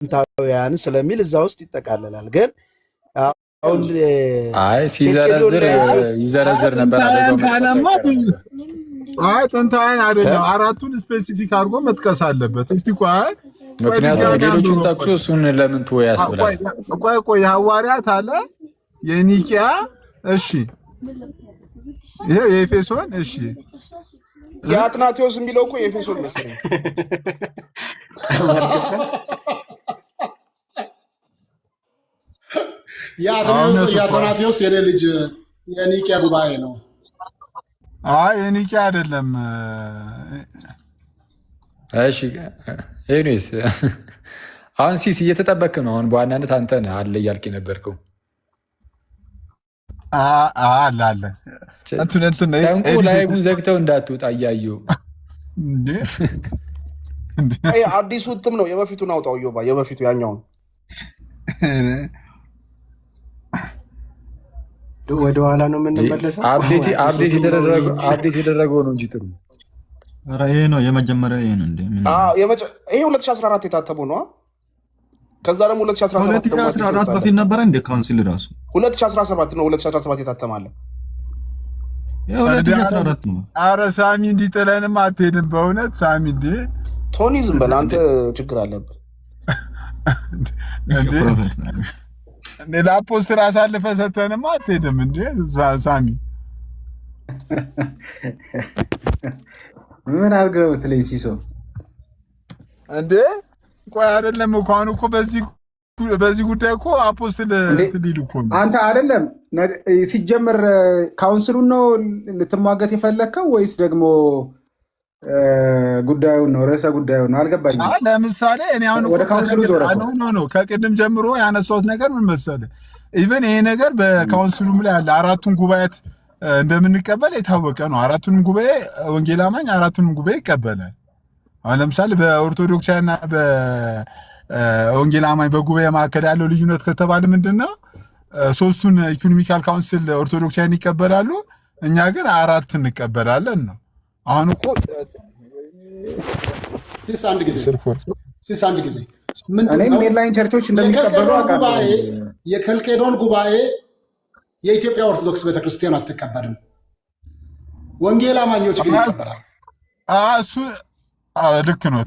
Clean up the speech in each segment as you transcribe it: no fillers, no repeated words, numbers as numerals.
ጥንታውያን ስለሚል እዛ ውስጥ ይጠቃለላል። ግን አሁን አይ ሲዘረዝር ይዘረዝር ነበር። አይ ጥንታውያን አይደለም፣ አራቱን ስፔሲፊክ አድርጎ መጥቀስ አለበት። እስቲ ቆይ፣ ምክንያቱም ሌሎቹን ጠቅሶ እሱን ለምን ትወ ያስብላል። ቆይ ሐዋርያት አለ የኒቂያ፣ እሺ ይሄ የኤፌሶን፣ እሺ የአትናቴዎስ የሚለው እኮ የኤፌሶን መሰለኝ። የአትናቴዎስ የኔ ልጅ የኒቂያ ጉባኤ ነው። አይ የኒቂያ አይደለም። እሺ ኤኒዌይስ አሁን ሲስ እየተጠበክ ነው። አሁን በዋናነት አንተ ነህ አለ እያልክ ነበርከው። አለ ጠንቁ ላይቡን ዘግተው እንዳትወጣ እያየሁ አዲሱ እትም ነው። የበፊቱን አውጣው ዮባ፣ የበፊቱ ያኛውን ወደኋላ ነው የምንመለሰው። አፕዴት የተደረገው ነው እንጂ ጥሩ። ኧረ ይሄ ነው የመጀመሪያው። ይሄ ነው እንዴ? ይሄ 2014 የታተመው ነው። ከዛ ደግሞ 2014 በፊት ነበረ እንደ ካውንስል ራሱ 2017 ነው። 2017 የታተማለ የ2014 ነው። ኧረ ሳሚ እንዲጥለንም አትሄድም በእውነት ሳሚ። እንዴ ቶኒ ዝም በል አንተ፣ ችግር አለብህ እንዴ? ለአፖስትል አሳልፈህ ሰተንማ አትሄድም እንዴ ሳሚ? ምን አድርገህ ብትለኝ ሲሶ እንዴ? ቆይ አይደለም እኮ አሁን እኮ በዚህ ጉዳይ እኮ አፖስትል ትሊል እኮ አንተ አይደለም ሲጀምር ካውንስሉን ነው ልትሟገት የፈለግከው ወይስ ደግሞ ጉዳዩን ነው? ርዕሰ ጉዳዩን ነው? አልገባኝም። ለምሳሌ እኔ አሁን ወደ ካውንስሉ ዞረ ነው ከቅድም ጀምሮ ያነሳሁት ነገር ምን መሰለህ፣ ኢቨን ይሄ ነገር በካውንስሉም ላይ ያለ አራቱን ጉባኤት እንደምንቀበል የታወቀ ነው። አራቱንም ጉባኤ ወንጌል አማኝ አራቱንም ጉባኤ ይቀበላል። አሁን ለምሳሌ በኦርቶዶክሳዊና በወንጌል አማኝ በጉባኤ መካከል ያለው ልዩነት ከተባለ ምንድነው? ሶስቱን ኢኮኖሚካል ካውንስል ኦርቶዶክሳዊን ይቀበላሉ፣ እኛ ግን አራት እንቀበላለን ነው። አሁን እኮ አንድ ጊዜ እኔም ሜንላይን ቸርቾች እንደሚቀበሉ አውቃለሁ። የከልቄዶን ጉባኤ የኢትዮጵያ ኦርቶዶክስ ቤተክርስቲያን አትቀበልም፣ ወንጌል አማኞች ግን ይቀበላል። እሱ ልክ ነው።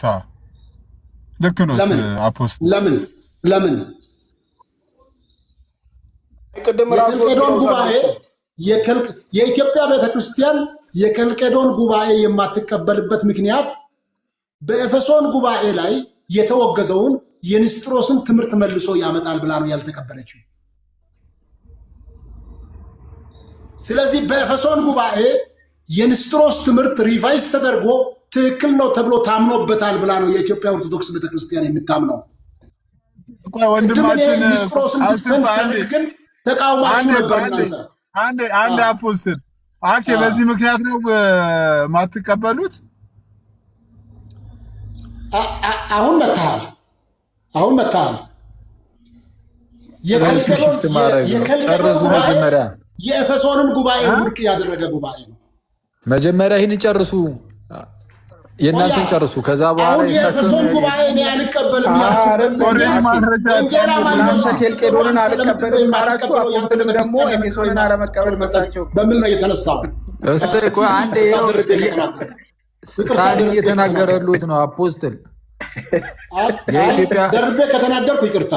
ልክ ነው። አፖስትል ለምን የከልቄዶን ጉባኤ የኢትዮጵያ ቤተክርስቲያን የከልቄዶን ጉባኤ የማትቀበልበት ምክንያት በኤፌሶን ጉባኤ ላይ የተወገዘውን የንስጥሮስን ትምህርት መልሶ ያመጣል ብላ ነው ያልተቀበለችው። ስለዚህ በኤፌሶን ጉባኤ የንስጥሮስ ትምህርት ሪቫይዝ ተደርጎ ትክክል ነው ተብሎ ታምኖበታል ብላ ነው የኢትዮጵያ ኦርቶዶክስ ቤተክርስቲያን የምታምነው። ወንድማችን ንስጥሮስን ዲፌንስ ግን ተቃውማችሁ ነበር እናንተ። አንድ አፖስትል በዚህ ምክንያት ነው ማትቀበሉት? አሁን መታሃል። የኤፌሶንን ጉባኤ ውድቅ ያደረገ ጉባኤ ነው። መጀመሪያ ይህን ጨርሱ፣ የእናንተን ጨርሱ። ከዛ በኋላ የኤፌሶን ጉባኤ እኔ አልቀበልም ኬልቄዶንን አልቀበልም ካላችሁ አፖስትልም ደግሞ ኤፌሶንን አለመቀበል መጣቸው በምን ነው የተነሳው? አንዴ ሳኒ እየተናገረሉት ነው። አፖስትል ደርቤ ከተናገርኩ ይቅርታ፣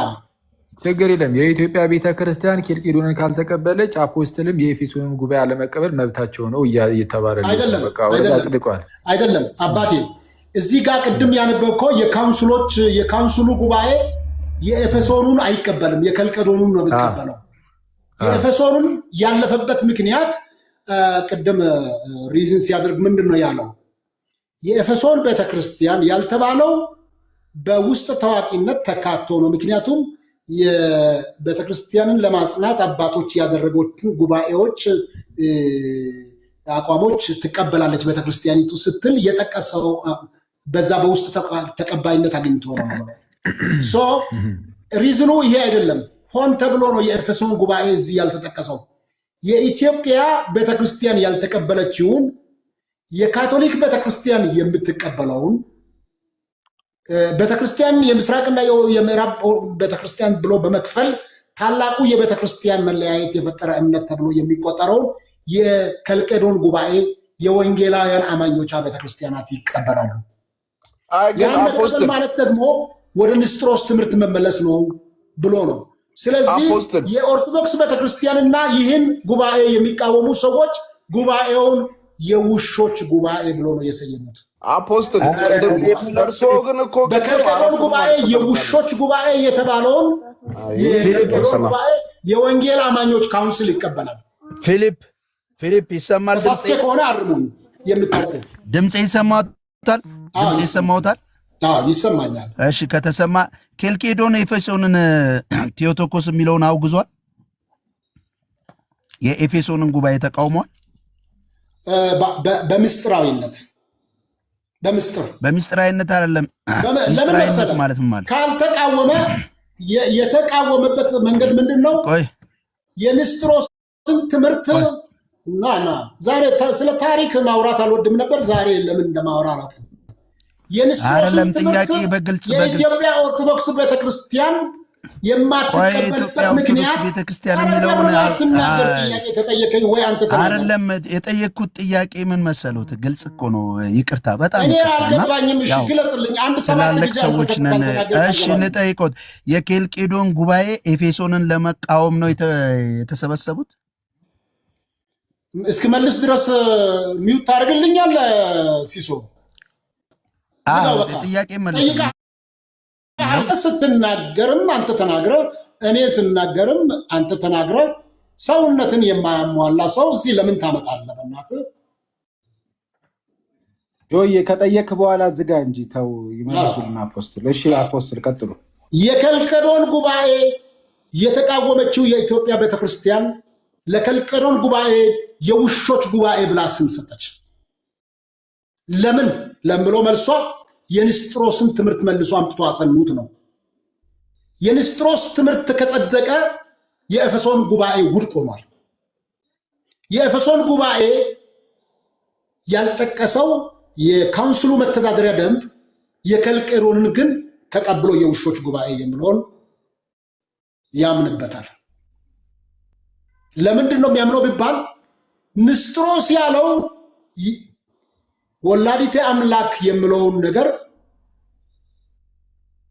ችግር የለም። የኢትዮጵያ ቤተክርስቲያን ኬልቄዶንን ካልተቀበለች አፖስትልም የኤፌሶንን ጉባኤ አለመቀበል መብታቸው ነው እየተባለ አጽድቋል። አይደለም አባቴ፣ እዚህ ጋር ቅድም ያነበብከው የካውንስሉ ጉባኤ የኤፌሶኑን አይቀበልም፣ የከልቄዶኑን ነው የሚቀበለው። የኤፌሶኑን ያለፈበት ምክንያት ቅድም ሪዝን ሲያደርግ ምንድን ነው ያለው? የኤፌሶን ቤተክርስቲያን ያልተባለው በውስጥ ታዋቂነት ተካቶ ነው። ምክንያቱም የቤተክርስቲያንን ለማጽናት አባቶች ያደረጉትን ጉባኤዎች አቋሞች ትቀበላለች ቤተክርስቲያኒቱ ስትል የጠቀሰው በዛ በውስጥ ተቀባይነት አግኝቶ ነው። ሪዝኑ ይሄ አይደለም። ሆን ተብሎ ነው የኤፌሶን ጉባኤ እዚህ ያልተጠቀሰው። የኢትዮጵያ ቤተክርስቲያን ያልተቀበለችውን የካቶሊክ ቤተክርስቲያን የምትቀበለውን ቤተክርስቲያን የምስራቅና የምዕራብ ቤተክርስቲያን ብሎ በመክፈል ታላቁ የቤተክርስቲያን መለያየት የፈጠረ እምነት ተብሎ የሚቆጠረው የከልቄዶን ጉባኤ የወንጌላውያን አማኞች ቤተክርስቲያናት ይቀበላሉ። ያን መቀበል ማለት ደግሞ ወደ ንስጥሮስ ትምህርት መመለስ ነው ብሎ ነው። ስለዚህ የኦርቶዶክስ ቤተክርስቲያንና ይህን ጉባኤ የሚቃወሙ ሰዎች ጉባኤውን የውሾች ጉባኤ ብሎ ነው የሰየሙት። አፖስትል እርሶ ግን እኮ በከልቄዶን ጉባኤ የውሾች ጉባኤ የተባለውን የከልቄዶን ጉባኤ የወንጌል አማኞች ካውንስል ይቀበላል። ፊሊፕ ይሰማል? ተሳስቼ ከሆነ አርሙኝ። የምታውቁ ድምጼ ይሰማዎታል? ድምጼ ይሰማዎታል? አዎ ይሰማኛል። እሺ ከተሰማ ኬልቄዶን ኤፌሶንን ቴዎቶኮስ የሚለውን አውግዟል። የኤፌሶንን ጉባኤ ተቃውሟል። በምስጢራዊነት አይደለም። ለምን ማለት ማለት ካልተቃወመ የተቃወመበት መንገድ ምንድን ነው? የንስጥሮስን ትምህርት ና ዛሬ ስለ ታሪክ ማውራት አልወድም ነበር። ዛሬ ለምን እንደማውራ አላውቅም። የንስጥሮስን ትምህርት የኢትዮጵያ ኦርቶዶክስ ቤተክርስቲያን የማትቀበልበት ምክንያት አትናገር። ጥያቄ ተጠየቀኝ ወይ አንተ አይደለም የጠየቅኩት ጥያቄ ምን መሰሉት? ግልጽ እኮ ነው። ይቅርታ በጣም እኔ አልገባኝም። እሺ ግለጽልኝ። አንድ ሰባት ጊዜ ሰዎች ነን። እሺ ልጠይቆት፣ የኬልቄዶን ጉባኤ ኤፌሶንን ለመቃወም ነው የተሰበሰቡት? እስክመልስ ድረስ ሚውት ታደርግልኛል ሲሶ? ጥያቄ መልስ። ስትናገርም አንተ ተናግረህ እኔ ስናገርም አንተ ተናግረህ ሰውነትን የማያሟላ ሰው እዚህ ለምን ታመጣለህ? በእናትህ ጆዬ ከጠየቅ በኋላ ዝጋ እንጂ ተው ይመልሱልና አፖስትል። እሺ አፖስትል ቀጥሉ። የከልቄዶን ጉባኤ የተቃወመችው የኢትዮጵያ ቤተክርስቲያን ለከልቄዶን ጉባኤ የውሾች ጉባኤ ብላ ስም ሰጠች። ለምን ለምሎ መልሷ የንስጥሮስን ትምህርት መልሶ አምጥቶ አጸኑት ነው። የንስጥሮስ ትምህርት ከጸደቀ የኤፌሶን ጉባኤ ውድቅ ሆኗል። የኤፌሶን ጉባኤ ያልጠቀሰው የካውንስሉ መተዳደሪያ ደንብ የከልቄዶንን ግን ተቀብሎ የውሾች ጉባኤ የሚለውን ያምንበታል። ለምንድን ነው የሚያምነው ቢባል ንስጥሮስ ያለው ወላዲተ አምላክ የሚለውን ነገር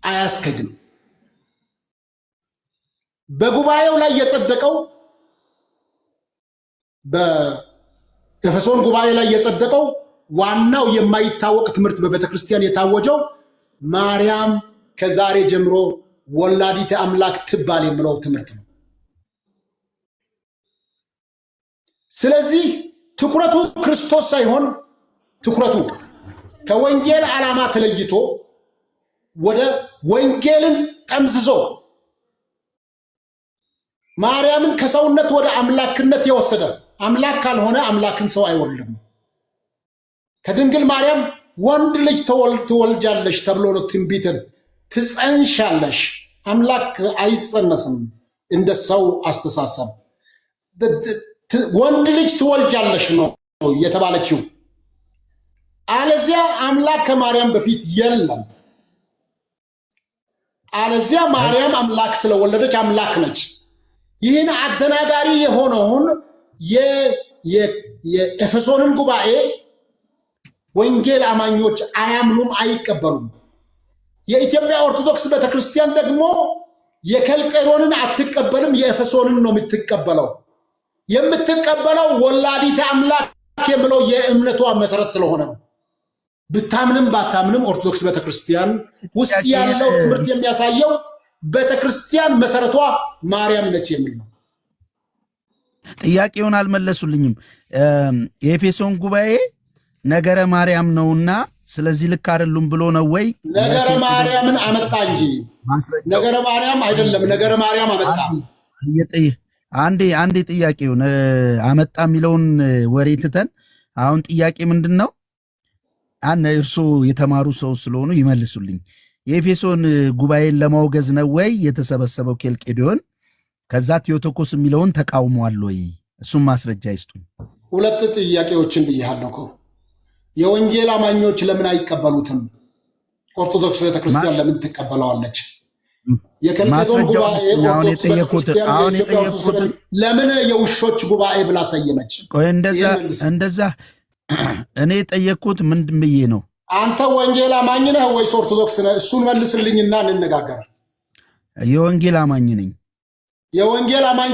አያስከድም። በጉባኤው ላይ የጸደቀው በኤፌሶን ጉባኤ ላይ የጸደቀው ዋናው የማይታወቅ ትምህርት በቤተክርስቲያን የታወጀው ማርያም ከዛሬ ጀምሮ ወላዲተ አምላክ ትባል የሚለው ትምህርት ነው። ስለዚህ ትኩረቱ ክርስቶስ ሳይሆን ትኩረቱ ከወንጌል ዓላማ ተለይቶ ወደ ወንጌልን ጠምዝዞ ማርያምን ከሰውነት ወደ አምላክነት የወሰደ አምላክ ካልሆነ አምላክን ሰው አይወልድም። ከድንግል ማርያም ወንድ ልጅ ትወልጃለሽ ተብሎ ነው ትንቢትን ትጸንሻለሽ። አምላክ አይጸነስም እንደ ሰው አስተሳሰብ። ወንድ ልጅ ትወልጃለሽ ነው የተባለችው። አለዚያ አምላክ ከማርያም በፊት የለም። አለዚያ ማርያም አምላክ ስለወለደች አምላክ ነች። ይህን አደናጋሪ የሆነውን የኤፌሶንን ጉባኤ ወንጌል አማኞች አያምኑም፣ አይቀበሉም። የኢትዮጵያ ኦርቶዶክስ ቤተክርስቲያን ደግሞ የከልቄዶንን አትቀበልም፣ የኤፌሶንን ነው የምትቀበለው። የምትቀበለው ወላዲተ አምላክ የሚለው የእምነቷ መሰረት ስለሆነ ነው። ብታምንም ባታምንም ኦርቶዶክስ ቤተክርስቲያን ውስጥ ያለው ትምህርት የሚያሳየው ቤተክርስቲያን መሰረቷ ማርያም ነች የሚል ነው። ጥያቄውን አልመለሱልኝም። የኤፌሶን ጉባኤ ነገረ ማርያም ነውና ስለዚህ ልክ አይደሉም ብሎ ነው ወይ? ነገረ ማርያምን አመጣ እንጂ ነገረ ማርያም አይደለም። ነገረ ማርያም አመጣ። አንዴ ጥያቄውን አመጣ የሚለውን ወሬ ትተን አሁን ጥያቄ ምንድን ነው? እርሶ የተማሩ ሰው ስለሆኑ ይመልሱልኝ። የኤፌሶን ጉባኤን ለማውገዝ ነው ወይ የተሰበሰበው ኬልቄዶን? ከዛ ቴዎቶኮስ የሚለውን ተቃውሟል ወይ? እሱም ማስረጃ ይስጡኝ። ሁለት ጥያቄዎችን ብያለሁ እኮ። የወንጌል አማኞች ለምን አይቀበሉትም? ኦርቶዶክስ ቤተክርስቲያን ለምን ትቀበለዋለች? የከልቄዶን ጉባኤ ኦርቶዶክስ ቤተክርስቲያን የኢትዮጵያ ኦርቶዶክስ ለምን የውሾች ጉባኤ ብላ ሰየመች? እንደዛ እኔ የጠየቅኩት ምንድን ብዬ ነው? አንተ ወንጌል አማኝ ነህ ወይስ ኦርቶዶክስ ነህ? እሱን መልስልኝና እንነጋገር። የወንጌል አማኝ ነኝ። የወንጌል አማኝ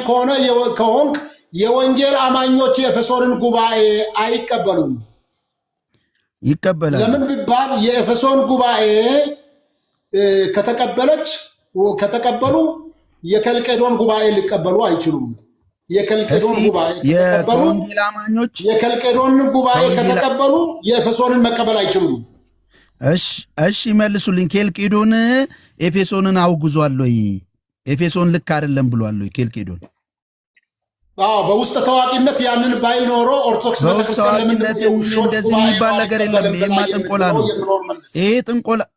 ከሆንክ የወንጌል አማኞች የኤፌሶንን ጉባኤ አይቀበሉም። ይቀበላል። ለምን ቢባል የኤፌሶን ጉባኤ ከተቀበሉ የከልቄዶን ጉባኤ ሊቀበሉ አይችሉም። የከልቄዶን ጉባኤ ከተቀበሉ የኤፌሶንን መቀበል አይችሉም። እሺ መልሱልኝ። ኬልቄዶን ኤፌሶንን አውግዟል ወይ? ኤፌሶን ልክ አይደለም ብሏል ወይ ኬልቄዶን? በውስጥ ታዋቂነት ያንን ባይል ኖሮ ኦርቶዶክስ ቤተክርስቲያን እንደዚህ የሚባል ነገር የለም። ይሄማ ጥንቆላ ነው።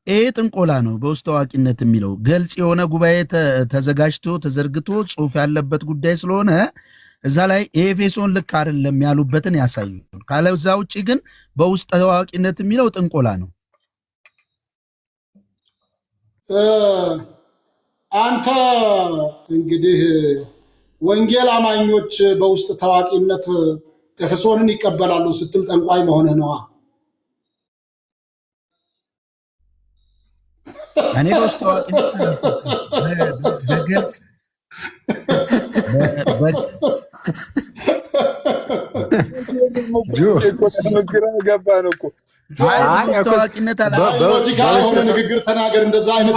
ይሄ ጥንቆላ ነው። በውስጥ ታዋቂነት የሚለው ገልጽ የሆነ ጉባኤ ተዘጋጅቶ ተዘርግቶ ጽሑፍ ያለበት ጉዳይ ስለሆነ እዛ ላይ ኤፌሶን ልክ አይደለም ያሉበትን ያሳዩ። ካለዛ ውጭ ግን በውስጥ ታዋቂነት የሚለው ጥንቆላ ነው። አንተ እንግዲህ ወንጌል አማኞች በውስጥ ታዋቂነት ኤፌሶንን ይቀበላሉ ስትል ጠንቋይ መሆንህ ነዋ። እኔ በውስጥ ታዋቂነት በግልጽ ገባን እኮ ታዋቂነት ሎጂካል የሆነ ንግግር ተናገር። እንደዛ አይነት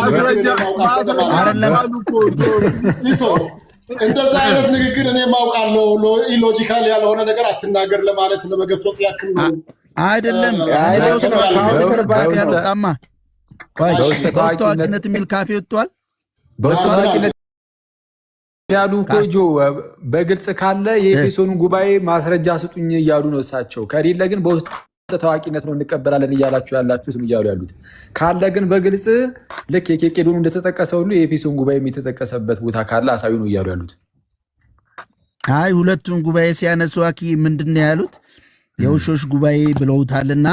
እንደዛ አይነት ንግግር እኔ ማውቃለሁ። ኢሎጂካል ያልሆነ ነገር አትናገር ለማለት ለመገሰጽ ያክል ነው። አይደለም በውስጥ ታዋቂነት የሚል ካፌ ወጥቷል። በውስጥ ታዋቂነት ያሉ ኮጆ በግልጽ ካለ የኤፌሶኑን ጉባኤ ማስረጃ ስጡኝ እያሉ ነው እሳቸው። ከሌለ ግን በውስጥ ታዋቂነት ነው እንቀበላለን እያላችሁ ያላችሁትም እያሉ ያሉት። ካለ ግን በግልጽ ልክ የኬልቄዶኑ እንደተጠቀሰ ሁሉ የኤፌሶን ጉባኤ የተጠቀሰበት ቦታ ካለ አሳዩ ነው እያሉ ያሉት። አይ ሁለቱም ጉባኤ ሲያነሱ አኪ ምንድን ነው ያሉት? የውሾች ጉባኤ ብለውታልና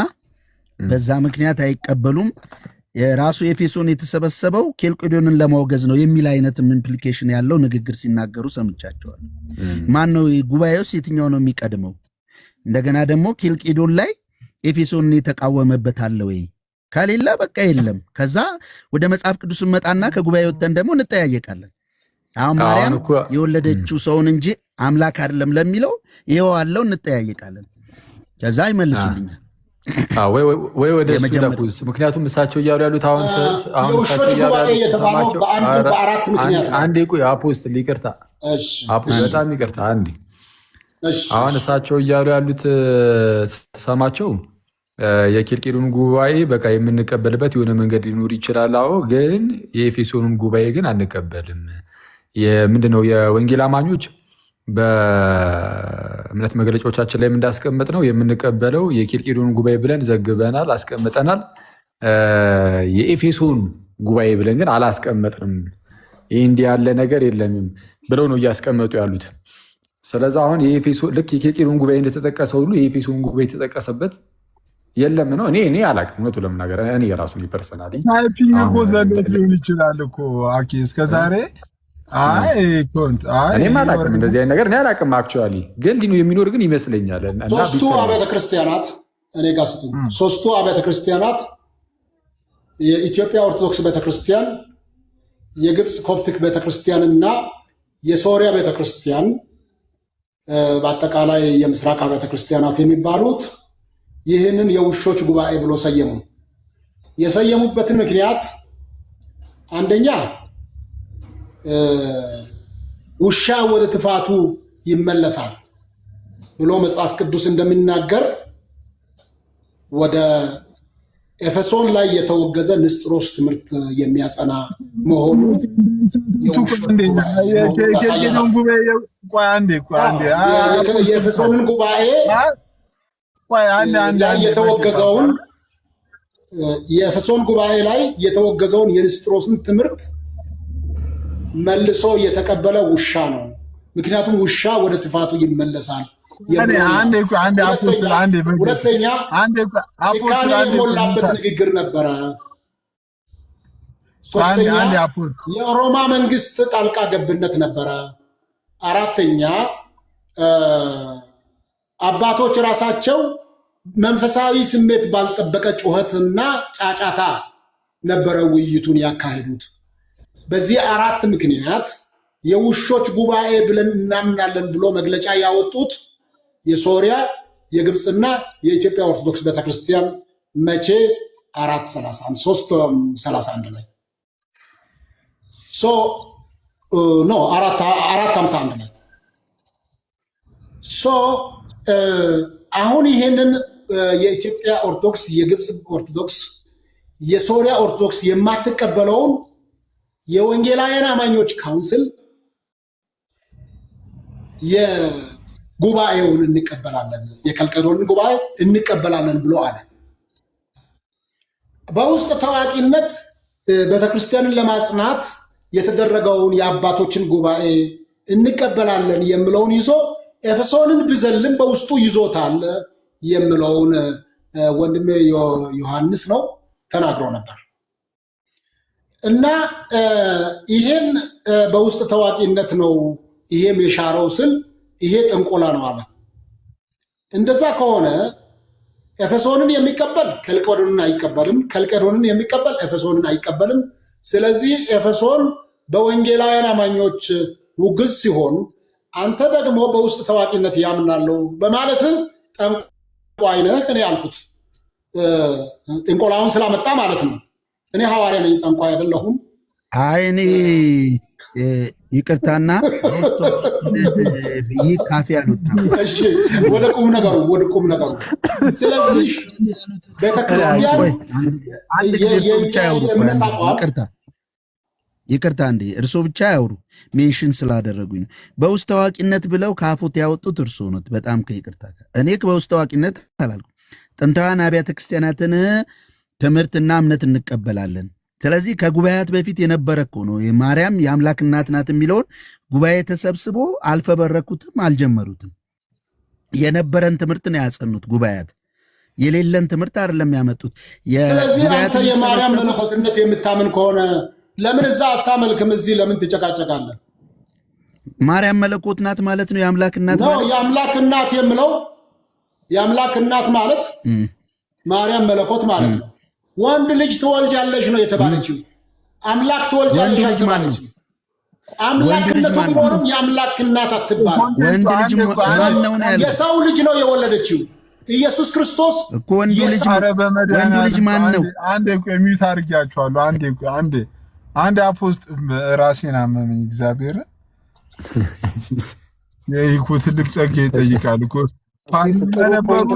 በዛ ምክንያት አይቀበሉም። የራሱ ኤፌሶን የተሰበሰበው ኬልቄዶንን ለማውገዝ ነው የሚል አይነትም ኢምፕሊኬሽን ያለው ንግግር ሲናገሩ ሰምቻቸዋል። ማን ነው ጉባኤውስ የትኛው ነው የሚቀድመው? እንደገና ደግሞ ኬልቄዶን ላይ ኤፌሶንን የተቃወመበት አለ ወይ? ከሌለ በቃ የለም። ከዛ ወደ መጽሐፍ ቅዱስ መጣና ከጉባኤ ወጥተን ደግሞ እንጠያየቃለን። አሁን ማርያም የወለደችው ሰውን እንጂ አምላክ አይደለም ለሚለው ይኸው አለው እንጠያየቃለን። ከዛ ይመልሱልኛል ወይ ወደ እሱ ለኩስ። ምክንያቱም እሳቸው እያሉ ያሉት አሁን እሳቸው እያሉ አንዴ ቆይ አፖስትል ይቅርታ፣ በጣም ይቅርታ አንዴ። አሁን እሳቸው እያሉ ያሉት ሰማቸው የኬልቄዶን ጉባኤ በቃ የምንቀበልበት የሆነ መንገድ ሊኖር ይችላል። አዎ ግን የኤፌሶኑን ጉባኤ ግን አንቀበልም። ምንድነው የወንጌል አማኞች በእምነት መግለጫዎቻችን ላይ እንዳስቀመጥ ነው የምንቀበለው የኬልቄዶን ጉባኤ ብለን ዘግበናል፣ አስቀምጠናል። የኤፌሶን ጉባኤ ብለን ግን አላስቀመጥንም። ይህ እንዲህ ያለ ነገር የለም ብለው ነው እያስቀመጡ ያሉት። ስለዚህ አሁን ልክ የኬልቄዶን ጉባኤ እንደተጠቀሰ ሁሉ የኤፌሶን ጉባኤ የተጠቀሰበት የለም ነው። እኔ አላውቅም፣ እውነቱ ለመናገር እኔ የራሱ ፐርሰናሊ ታይፒንግ እኮ ዘሎት ሊሆን ይችላል እኮ አኬ እስከዛሬ እኔም አላውቅም፣ እንደዚህ አይነት ነገር እኔ አላውቅም። አክቹዋሊ ግን የሚኖር ግን ይመስለኛል። ሶስቱ አብያተ ክርስቲያናት እኔ ጋር ስትሉ ሶስቱ አብያተ ክርስቲያናት የኢትዮጵያ ኦርቶዶክስ ቤተክርስቲያን፣ የግብፅ ኮፕቲክ ቤተክርስቲያን እና የሶሪያ ቤተክርስቲያን በአጠቃላይ የምስራቅ አብያተ ክርስቲያናት የሚባሉት ይህንን የውሾች ጉባኤ ብሎ ሰየሙ። የሰየሙበትን ምክንያት አንደኛ ውሻ ወደ ትፋቱ ይመለሳል ብሎ መጽሐፍ ቅዱስ እንደሚናገር ወደ ኤፌሶን ላይ የተወገዘ ንስጥሮስ ትምህርት የሚያጸና መሆኑ የኤፌሶንን ጉባኤ የኤፌሶን ጉባኤ ላይ የተወገዘውን የንስጥሮስን ትምህርት መልሶ የተቀበለ ውሻ ነው። ምክንያቱም ውሻ ወደ ትፋቱ ይመለሳል። ሁለተኛ ጭካኔ የሞላበት ንግግር ነበረ። ሶስተኛ የሮማ መንግስት ጣልቃ ገብነት ነበረ። አራተኛ አባቶች ራሳቸው መንፈሳዊ ስሜት ባልጠበቀ ጩኸትና ጫጫታ ነበረ ውይይቱን ያካሄዱት። በዚህ አራት ምክንያት የውሾች ጉባኤ ብለን እናምናለን ብሎ መግለጫ ያወጡት የሶሪያ የግብፅና የኢትዮጵያ ኦርቶዶክስ ቤተክርስቲያን መቼ 331 ላይ 451 ላይ አሁን ይሄንን የኢትዮጵያ ኦርቶዶክስ፣ የግብፅ ኦርቶዶክስ፣ የሶሪያ ኦርቶዶክስ የማትቀበለውን የወንጌላውያን አማኞች ካውንስል የጉባኤውን እንቀበላለን፣ የከልቀዶንን ጉባኤ እንቀበላለን ብሎ አለ። በውስጥ ታዋቂነት ቤተክርስቲያንን ለማጽናት የተደረገውን የአባቶችን ጉባኤ እንቀበላለን የሚለውን ይዞ ኤፌሶንን ብዘልም በውስጡ ይዞታል የሚለውን ወንድሜ ዮሐንስ ነው ተናግሮ ነበር። እና ይሄን በውስጥ ታዋቂነት ነው ይሄም የሻረው ስል ይሄ ጥንቆላ ነው አለ። እንደዛ ከሆነ ኤፌሶንን የሚቀበል ከልቄዶንን አይቀበልም፣ ከልቄዶንን የሚቀበል ኤፌሶንን አይቀበልም። ስለዚህ ኤፌሶን በወንጌላውያን አማኞች ውግዝ ሲሆን አንተ ደግሞ በውስጥ ታዋቂነት ያምናለው በማለት ጠንቋይ ነህ። እኔ ያልኩት ጥንቆላውን ስላመጣ ማለት ነው። እኔ ሐዋርያ ነኝ፣ ጠንቋይ አይደለሁም። አይ እኔ ይቅርታና ብዬ ካፌ አልወጣም። እሺ ወደ ቁም ነገሩ። ስለዚህ ቤተክርስቲያን ይቅርታ እንዴ እርሶ ብቻ ያውሩ፣ ሜንሽን ስላደረጉኝ ነው። በውስጥ ታዋቂነት ብለው ካፎት ያወጡት እርሶ ነት። በጣም ከይቅርታ ጋር እኔ በውስጥ ታዋቂነት አላልኩም። ጥንታውያን አብያተ ክርስቲያናትን ትምህርትና እምነት እንቀበላለን። ስለዚህ ከጉባኤያት በፊት የነበረ እኮ ነው። ማርያም የአምላክ እናት ናት የሚለውን ጉባኤ ተሰብስቦ አልፈበረኩትም፣ አልጀመሩትም። የነበረን ትምህርት ነው ያጸኑት ጉባኤያት። የሌለን ትምህርት አይደለም ያመጡት። ስለዚህ አንተ የማርያም መለኮትነት የምታምን ከሆነ ለምን እዛ አታመልክም? እዚህ ለምን ትጨቃጨቃለህ? ማርያም መለኮት ናት ማለት ነው። የአምላክ እናት ነው። የአምላክ እናት የምለው የአምላክ እናት ማለት ማርያም መለኮት ማለት ነው። ወንድ ልጅ ትወልጃለሽ ነው የተባለችው። አምላክ ትወልጃለሽ አልተባለችም። አምላክነቱ ቢኖርም የአምላክ እናት አትባል። ወንድ ልጅ የሰው ልጅ ነው የወለደችው። ኢየሱስ ክርስቶስ እኮ ወንድ ልጅ ማን ነው? አንዴ ሚዩት አድርጊያችኋለሁ። አንድ አፖስት ራሴን አመመኝ። እግዚአብሔር ይህ ትልቅ ጸጋ ይጠይቃል እኮ። ፖይንት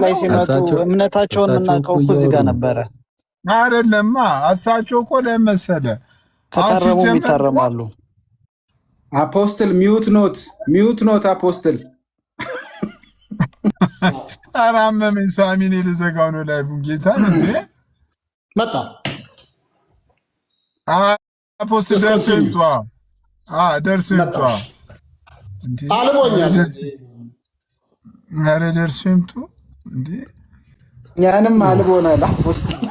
ላይ ሲመጡ እምነታቸውን የምናውቀው እኮ እዚህ ጋር ነበረ አይደለማ። እሳቸው እኮ ለመሰለ ከታረሙ ይታረማሉ። አፖስትል ሚዩት ኖት አፖስትል አራመመኝ። ሳሚኔ ልዘጋው ነው ላይቡን። ጌታ መጣ አፖስትል ደርሶ ይምጧ። አልቦኛል። ኧረ ደርሶ ይምጡ እንዴ! ያንም አልቦናል አፖስትል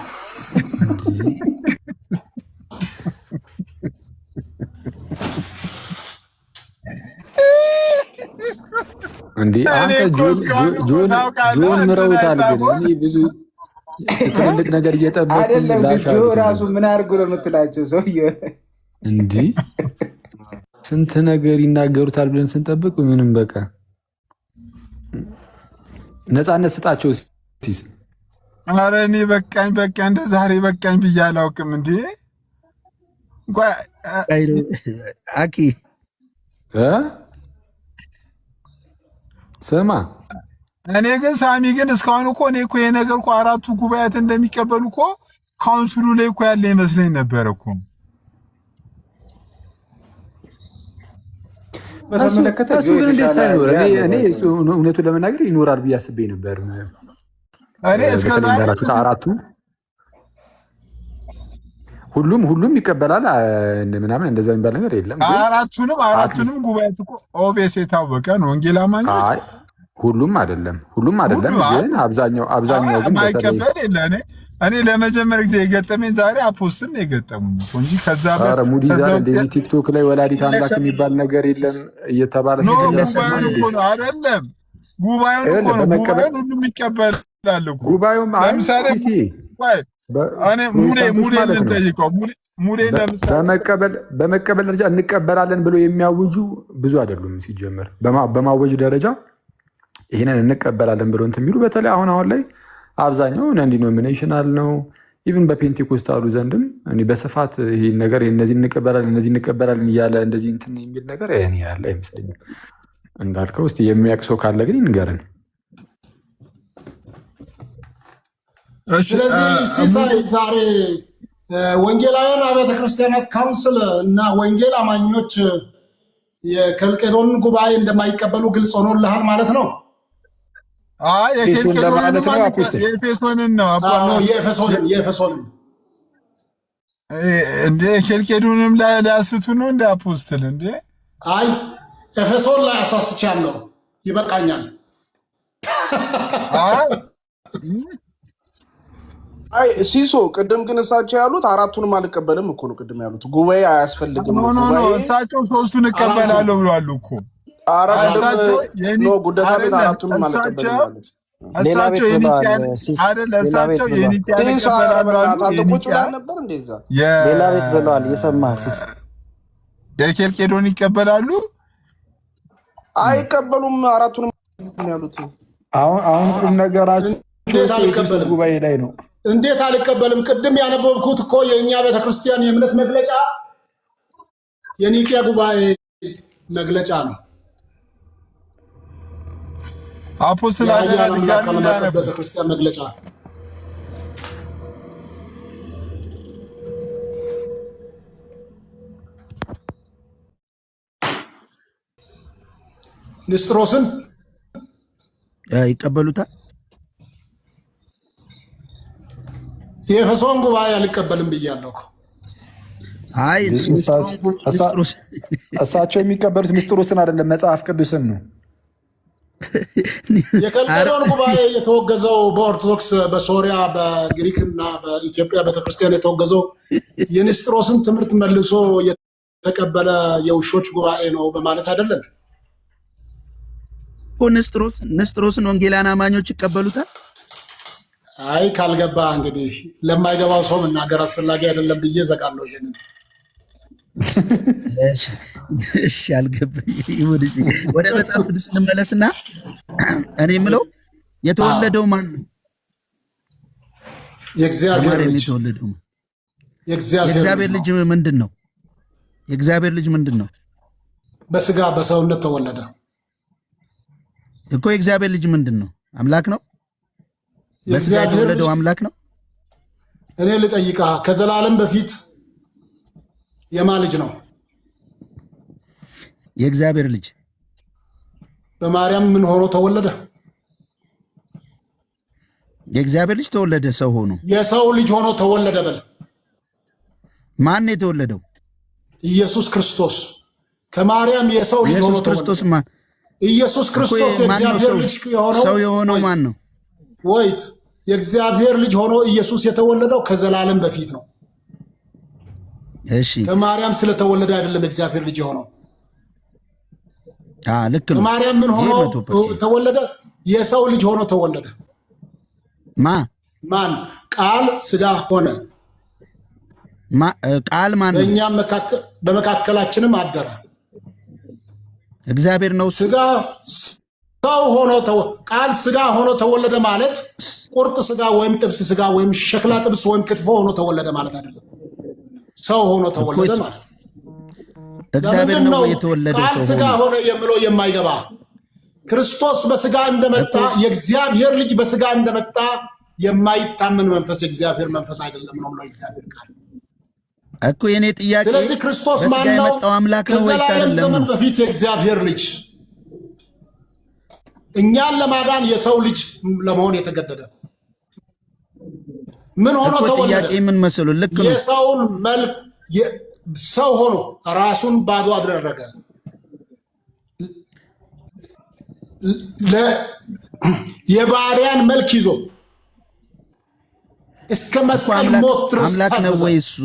እንዴ አንተ ጆን ምረውታል። ግን እኔ ብዙ ትልቅ ነገር እየጠበቁ አይደለም። ግን ጆ ራሱ ምን አድርጎ ነው የምትላቸው? ሰውዬው እንዴ ስንት ነገር ይናገሩታል ብለን ስንጠብቅ ምንም በቃ ነፃነት ስጣቸው ሲስ ኧረ እኔ በቃኝ እንደ ዛሬ በቃኝ ብዬ አላውቅም። እንዴ አኪ ስማ እኔ ግን ሳሚ ግን እስካሁን እኮ እኔ እኮ ይሄ ነገር እኮ አራቱ ጉባኤያት እንደሚቀበሉ እኮ ካውንስሉ ላይ እኮ ያለ ይመስለኝ ነበር እኮ። በተመለከተ እሱ ግን እንዴት ሳይኖር እኔ እውነቱን ለመናገር ይኖራል ብዬ አስቤ ነበር። እኔ እስከዛሬ አራቱ ሁሉም ይቀበላል ምናምን እንደዛ የሚባል ነገር የለም። አራቱንም ጉባኤያት እኮ ኦቤስ የታወቀ ነው። ወንጌል አማኞች ሁሉም አይደለም ግን አብዛኛው ግን ማይቀበል የለ። እኔ እኔ ለመጀመሪያ ጊዜ የገጠመኝ ዛሬ አፖስትል ነው የገጠሙኝ እንጂ ከዛ ሙዲ ዛሬ እንደዚህ ቲክቶክ ላይ ወላዲት አምላክ የሚባል ነገር የለም እየተባለ አይደለም። ጉባኤውን እኮ ነው ጉባኤውን ሁሉም ይቀበላል እኮ ጉባኤውም ለምሳሌ እኔ ሙሌ ልንጠይቀው ሙሌ በመቀበል ደረጃ እንቀበላለን ብሎ የሚያውጁ ብዙ አይደሉም። ሲጀመር በማወጅ ደረጃ ይሄንን እንቀበላለን ብሎ እንትን የሚሉ በተለይ አሁን ላይ አብዛኛው ነን ዲኖሚኔሽናል ነው። ኢቭን በፔንቴኮስታሉ ዘንድም እኔ በስፋት ይሄ ነገር እነዚህ እንቀበላለን እያለ እንደዚህ እንትን የሚል ነገር እኔ ያለ አይመስለኝም። እንዳልከው እስቲ የሚያውቅ ሰው ካለ ግን ይንገረን። ስለዚህ ሲሳይ ዛሬ ወንጌላውያን አብያተ ክርስቲያናት ካውንስል እና ወንጌል አማኞች የከልቄዶን ጉባኤ እንደማይቀበሉ ግልጽ ሆኖልሃል ማለት ነው? የኤፌሶንን ነው የኤፌሶንን እንደ ኬልቄዶንም ሊያስቱ ነው እንደ አፖስትል እንደ አይ ኤፌሶን ላይ አሳስቻለሁ፣ ይበቃኛል። አይ ሲሶ ቅድም ግን እሳቸው ያሉት አራቱንም አልቀበልም እኮ ነው። ቅድም ያሉት ጉባኤ አያስፈልግም ነው። እሳቸው ሶስቱን እቀበላለሁ ብለዋል እኮ እሳቸው አራቱንም አልቀበልም ያሉት። እሳቸው ሌላ ቤት ብለዋል። የሰማህ ሲስ የኬልቄዶን ይቀበላሉ አይቀበሉም? አራቱንም ያሉት አሁን ቁም ነገራችን ጉባኤ ላይ ነው። እንዴት አልቀበልም? ቅድም ያነበብኩት እኮ የእኛ ቤተክርስቲያን የእምነት መግለጫ የኒቅያ ጉባኤ መግለጫ ነው። አፖስትል ቤተክርስቲያን መግለጫ ንስጥሮስን ይቀበሉታል። የኤፌሶን ጉባኤ አልቀበልም ብያለሁ። አይ እሳቸው የሚቀበሉት ንስጥሮስን አይደለም መጽሐፍ ቅዱስን ነው። የከልቄዶን ጉባኤ የተወገዘው በኦርቶዶክስ በሶሪያ በግሪክ እና በኢትዮጵያ ቤተክርስቲያን የተወገዘው የንስጥሮስን ትምህርት መልሶ የተቀበለ የውሾች ጉባኤ ነው በማለት አይደለም። ንስጥሮስን ወንጌላውያን አማኞች ይቀበሉታል። አይ ካልገባ እንግዲህ ለማይገባው ሰው መናገር አስፈላጊ አይደለም ብዬ ዘጋለሁ። ይሄንን እሺ አልገባኝ። ወደ መጽሐፍ ቅዱስ እንመለስና እኔ የምለው የተወለደው ማን ነው? የእግዚአብሔር ልጅ ምንድን ነው? የእግዚአብሔር ልጅ ምንድን ነው? በስጋ በሰውነት ተወለደ እኮ። የእግዚአብሔር ልጅ ምንድን ነው? አምላክ ነው። በስጋ የተወለደው አምላክ ነው። እኔ ልጠይቃ ከዘላለም በፊት የማ ልጅ ነው? የእግዚአብሔር ልጅ በማርያም ምን ሆኖ ተወለደ? የእግዚአብሔር ልጅ ተወለደ። ሰው ሆኖ የሰው ልጅ ሆኖ ተወለደ በል። ማን ነው የተወለደው? ኢየሱስ ክርስቶስ ከማርያም የሰው ልጅ ሆኖ ክርስቶስ ማን? ኢየሱስ ክርስቶስ የእግዚአብሔር ልጅ የሆነው ሰው የሆነው ማን ነው? ወይት የእግዚአብሔር ልጅ ሆኖ ኢየሱስ የተወለደው ከዘላለም በፊት ነው። እሺ ከማርያም ስለተወለደ አይደለም እግዚአብሔር ልጅ የሆነው። ልክ ነው። ከማርያም ምን ሆኖ ተወለደ? የሰው ልጅ ሆኖ ተወለደ። ማን? ቃል ስጋ ሆነ። ቃል ማን ነው? በእኛም በመካከላችንም አደረ። እግዚአብሔር ነው። ስጋ ሰው ሆኖ ቃል ስጋ ሆኖ ተወለደ ማለት ቁርጥ ስጋ ወይም ጥብስ ስጋ ወይም ሸክላ ጥብስ ወይም ክትፎ ሆኖ ተወለደ ማለት አይደለም። ሰው ሆኖ ተወለደ ማለት እግዚአብሔር ነው የተወለደ። ቃል ስጋ ሆነ የሚለው የማይገባ ክርስቶስ በስጋ እንደመጣ የእግዚአብሔር ልጅ በስጋ እንደመጣ የማይታመን መንፈስ የእግዚአብሔር መንፈስ አይደለም ነው ብሎ እግዚአብሔር ቃል እኮ የኔ ጥያቄ። ስለዚህ ክርስቶስ ማን ነው? ከዘላለም ዘመን በፊት የእግዚአብሔር ልጅ እኛን ለማዳን የሰው ልጅ ለመሆን የተገደደ ምን ሆኖ ተወለደ? ጥያቄ ምን መሰሉ? ልክ ነው። የሰውን መልክ ሰው ሆኖ ራሱን ባዶ አደረገ። የባሪያን መልክ ይዞ እስከ መስቀል ሞት ድረስ አምላክ ነው ታዘዘ። ወይ እሱ?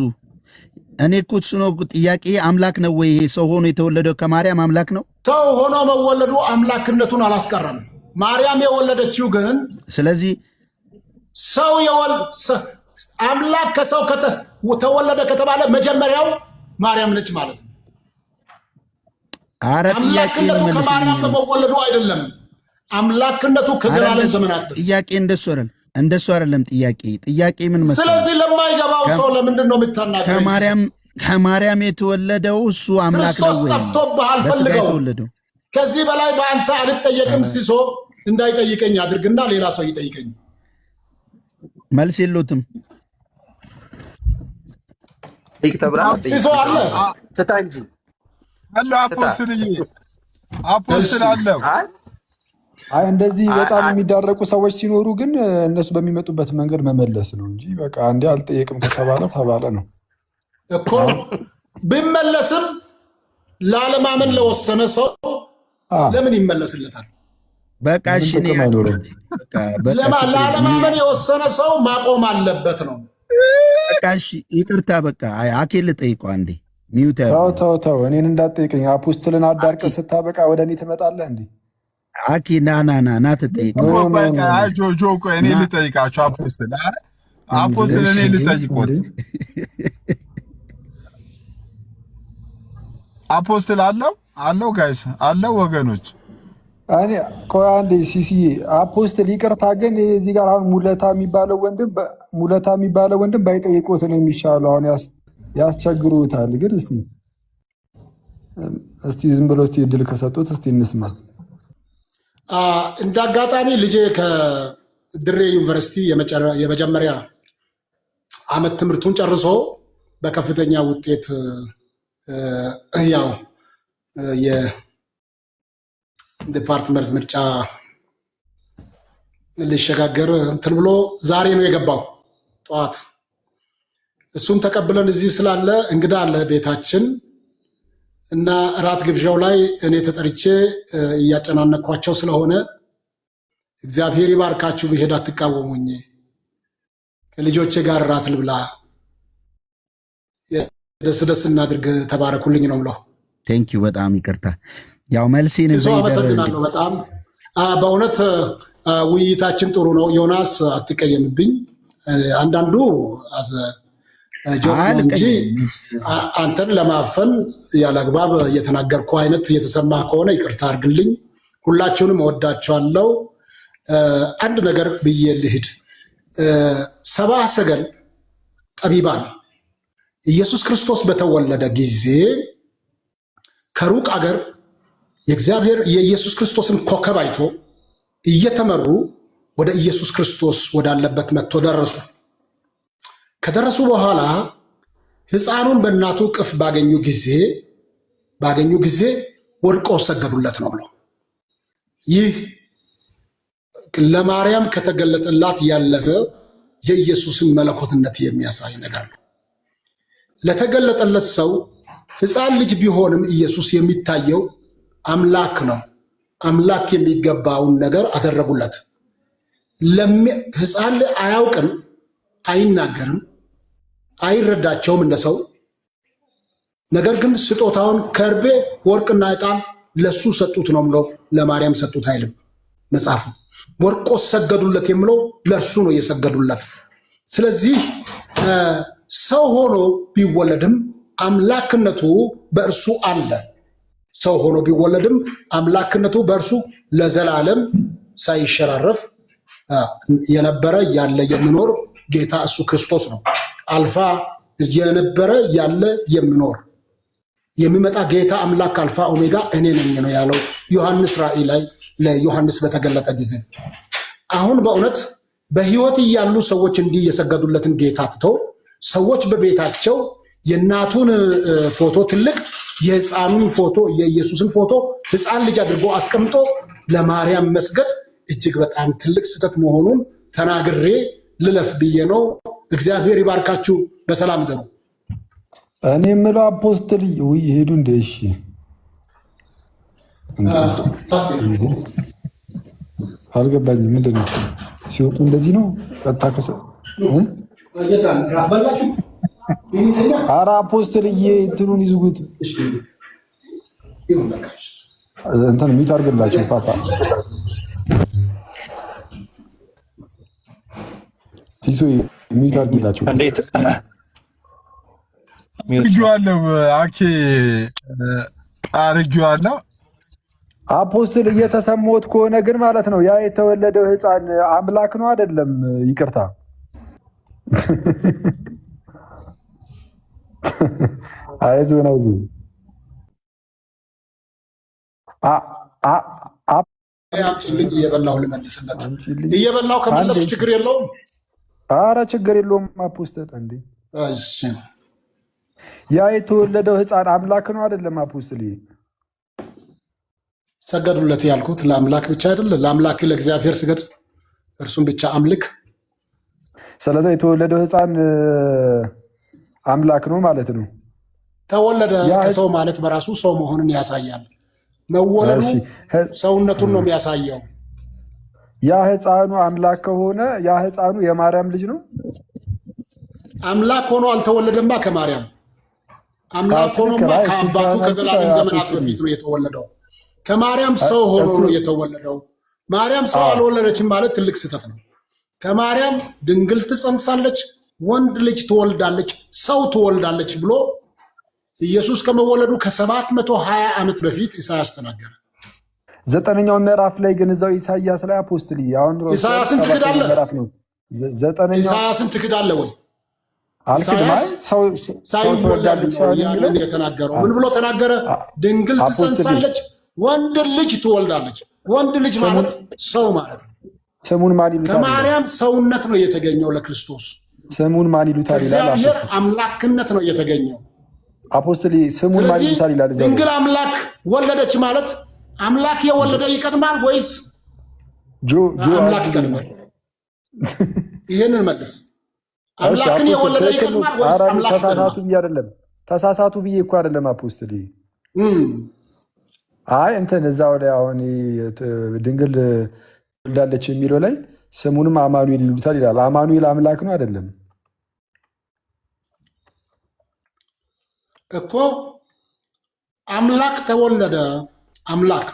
እኔ እኮ እሱ ነው ጥያቄ። አምላክ ነው ወይ ይሄ ሰው ሆኖ የተወለደው ከማርያም አምላክ ነው? ሰው ሆኖ መወለዱ አምላክነቱን አላስቀረም። ማርያም የወለደችው ግን ስለዚህ ሰው አምላክ ከሰው ተወለደ ከተባለ መጀመሪያው ማርያም ነች ማለት ነው። አምላክነቱ ከማርያም በመወለዱ አይደለም። አምላክነቱ ከዘላለም ዘመናት ነው። ጥያቄ እንደሱ አይደለም። ጥያቄ ምን መሰለህ? ስለዚህ ለማይገባው ሰው ለምንድን ነው የምታናገረው? ከማርያም የተወለደው እሱ አምላክ ነው ወይ? ክርስቶስ ጠፍቶብሃል፣ ፈልገው። ከዚህ በላይ በአንተ አልጠየቅም። ሲሶ እንዳይጠይቀኝ አድርግና ሌላ ሰው ይጠይቀኝ። መልስ የለውም። ሲሶ አለ ፍታ እንጂ አለ አፖስትል አለው። አይ እንደዚህ በጣም የሚዳረቁ ሰዎች ሲኖሩ ግን እነሱ በሚመጡበት መንገድ መመለስ ነው እንጂ በቃ እንዴ አልጠየቅም ከተባለ ተባለ ነው እኮ። ቢመለስም ላለማመን ለወሰነ ሰው ለምን ይመለስለታል? በቃ እሺ ላለማመን የወሰነ ሰው ማቆም አለበት ነው። በቃ እሺ ይቅርታ። በቃ አኬል ልጠይቀው አንዴ። ሚውት ተው እኔን እንዳትጠይቀኝ። አፖስትልን አዳርቀህ ስታበቃ ወደ እኔ ትመጣለህ እንዴ? አኬ ና ትጠይቀው። ጆ እኔ ልጠይቃቸው። አፖስትል እኔ ልጠይቆት። አፖስትል አለው ጋይስ አለው ወገኖች። እኔ ቆይ አንዴ ሲሲዬ አፖስትል ይቅርታ። ግን እዚህ ጋር አሁን ሙለታ የሚባለው ወንድም ባይጠይቁት ነው የሚሻለው። አሁን ያስቸግሩታል። ግን እስቲ ዝም ብሎ እድል ከሰጡት እስቲ እንስማ። እንደ አጋጣሚ ልጄ ከድሬ ዩኒቨርሲቲ የመጀመሪያ ዓመት ትምህርቱን ጨርሶ በከፍተኛ ውጤት ያው የዲፓርትመንት ምርጫ ሊሸጋገር እንትን ብሎ ዛሬ ነው የገባው ጠዋት። እሱን ተቀብለን እዚህ ስላለ እንግዳ አለ ቤታችን እና እራት ግብዣው ላይ እኔ ተጠርቼ እያጨናነኳቸው ስለሆነ እግዚአብሔር ይባርካችሁ፣ ብሄድ አትቃወሙኝ፣ ከልጆቼ ጋር እራት ልብላ፣ ደስ እናድርግ፣ ተባረኩልኝ ነው ብለው። ቴንኪዩ በጣም ይቅርታ። ያው መልሴን አመሰግናለሁ በጣም በእውነት ውይይታችን ጥሩ ነው። ዮናስ አትቀየምብኝ። አንዳንዱ ጆክ ነው እንጂ አንተን ለማፈን ያለአግባብ እየተናገርኩ አይነት እየተሰማ ከሆነ ይቅርታ አድርግልኝ። ሁላችሁንም እወዳችኋለሁ። አንድ ነገር ብዬ ልሂድ። ሰብአ ሰገል ጠቢባን ኢየሱስ ክርስቶስ በተወለደ ጊዜ ከሩቅ አገር የኢየሱስ ክርስቶስን ኮከብ አይቶ እየተመሩ ወደ ኢየሱስ ክርስቶስ ወዳለበት መጥቶ ደረሱ። ከደረሱ በኋላ ሕፃኑን በእናቱ ቅፍ ባገኙ ጊዜ ወድቀው ሰገዱለት ነው ብለው። ይህ ለማርያም ከተገለጠላት ያለፈ የኢየሱስን መለኮትነት የሚያሳይ ነገር ነው። ለተገለጠለት ሰው ሕፃን ልጅ ቢሆንም ኢየሱስ የሚታየው አምላክ ነው። አምላክ የሚገባውን ነገር አደረጉለት። ሕፃን አያውቅም፣ አይናገርም፣ አይረዳቸውም እንደ ሰው። ነገር ግን ስጦታውን ከርቤ፣ ወርቅና ዕጣን ለሱ ሰጡት ነው ብለው ለማርያም ሰጡት አይልም መጽሐፉ። ወርቆ ሰገዱለት የሚለው ለእርሱ ነው የሰገዱለት። ስለዚህ ሰው ሆኖ ቢወለድም አምላክነቱ በእርሱ አለ። ሰው ሆኖ ቢወለድም አምላክነቱ በእርሱ ለዘላለም ሳይሸራረፍ የነበረ ያለ የሚኖር ጌታ እሱ ክርስቶስ ነው። አልፋ የነበረ ያለ የሚኖር የሚመጣ ጌታ አምላክ አልፋ ኦሜጋ እኔ ነኝ ነው ያለው ዮሐንስ ራእይ ላይ ለዮሐንስ በተገለጠ ጊዜ። አሁን በእውነት በሕይወት እያሉ ሰዎች እንዲህ የሰገዱለትን ጌታ ትተው ሰዎች በቤታቸው የእናቱን ፎቶ ትልቅ የሕፃኑን ፎቶ የኢየሱስን ፎቶ ሕፃን ልጅ አድርጎ አስቀምጦ ለማርያም መስገድ እጅግ በጣም ትልቅ ስህተት መሆኑን ተናግሬ ልለፍ ብዬ ነው። እግዚአብሔር ይባርካችሁ። በሰላም ደሩ። እኔ የምለው አፖስትል ሄዱ እንደ እሺ አልገባኝም። ምንድን ነው ሲወጡ እንደዚህ ነው ቀጥታ ኧረ አፖስትልዬ እንትኑን ይዝጉት። እንትን ሚዩት አድርግላቸው ፓፓ ሲሶ ሚዩት አድርግላቸው። እንዴት አርጊዋለሁ? አኬ አርጊዋለሁ። አፖስትል እየተሰማሁት ከሆነ ግን ማለት ነው ያ የተወለደው ሕፃን አምላክ ነው አይደለም? ይቅርታ አይዞን አይዞን። እየበላሁ ልመልስለት። እየበላሁ ከመለሱ ችግር የለውም። አረ ችግር የለውም አፖስትል። እንዴ ያ የተወለደው ሕፃን አምላክ ነው አይደለም? አፖስትል ሰገዱለት ያልኩት ለአምላክ ብቻ አይደለም። ለአምላክ ለእግዚአብሔር ስገድ፣ እርሱን ብቻ አምልክ። ስለዚህ የተወለደው ሕፃን አምላክ ነው ማለት ነው። ተወለደ ከሰው ማለት በራሱ ሰው መሆኑን ያሳያል። መወለዱ ሰውነቱን ነው የሚያሳየው። ያ ሕፃኑ አምላክ ከሆነ ያ ሕፃኑ የማርያም ልጅ ነው። አምላክ ሆኖ አልተወለደማ ከማርያም። አምላክ ሆኖማ ከአባቱ ከዘላለም ዘመናት በፊት ነው የተወለደው። ከማርያም ሰው ሆኖ ነው የተወለደው። ማርያም ሰው አልወለደችም ማለት ትልቅ ስህተት ነው። ከማርያም ድንግል ትጸንሳለች፣ ወንድ ልጅ ትወልዳለች፣ ሰው ትወልዳለች ብሎ ኢየሱስ ከመወለዱ ከ720 ዓመት በፊት ኢሳያስ ተናገረ። 9ኛው ምዕራፍ ላይ ግን እዛው ኢሳያስ ላይ አፖስትል አሁን ኢሳያስን ትክዳለህ? ኢሳያስን ትክዳለህ ወይ? ሰው ትወልዳለች ያንን የተናገረው ምን ብሎ ተናገረ? ድንግል ትጸንሳለች፣ ወንድ ልጅ ትወልዳለች። ወንድ ልጅ ማለት ሰው ማለት ነው። ስሙን ማን ይሉታል? ከማርያም ሰውነት ነው የተገኘው ለክርስቶስ። ስሙን ማን ይሉታል ይላል? እግዚአብሔር አምላክነት ነው የተገኘው። አፖስትል ስሙን ማን ይሉታል ይላል? ድንግል አምላክ ወለደች ማለት አምላክ የወለደ ይቀድማል ወይስ አምላክ ይቀድማል? ይሄንን መልስ። አምላክን የወለደ ይቀድማል ወይስ አምላክ ይቀድማል? ተሳሳቱ ብዬ አይደለም፣ ተሳሳቱ ብዬ እኮ አይደለም አፖስትል። አይ እንትን እዛው ላይ አሁን ድንግል ወልዳለች የሚለው ላይ ስሙንም አማኑኤል ይሉታል ይላል። አማኑኤል አምላክ ነው አይደለም እኮ። አምላክ ተወለደ፣ አምላክ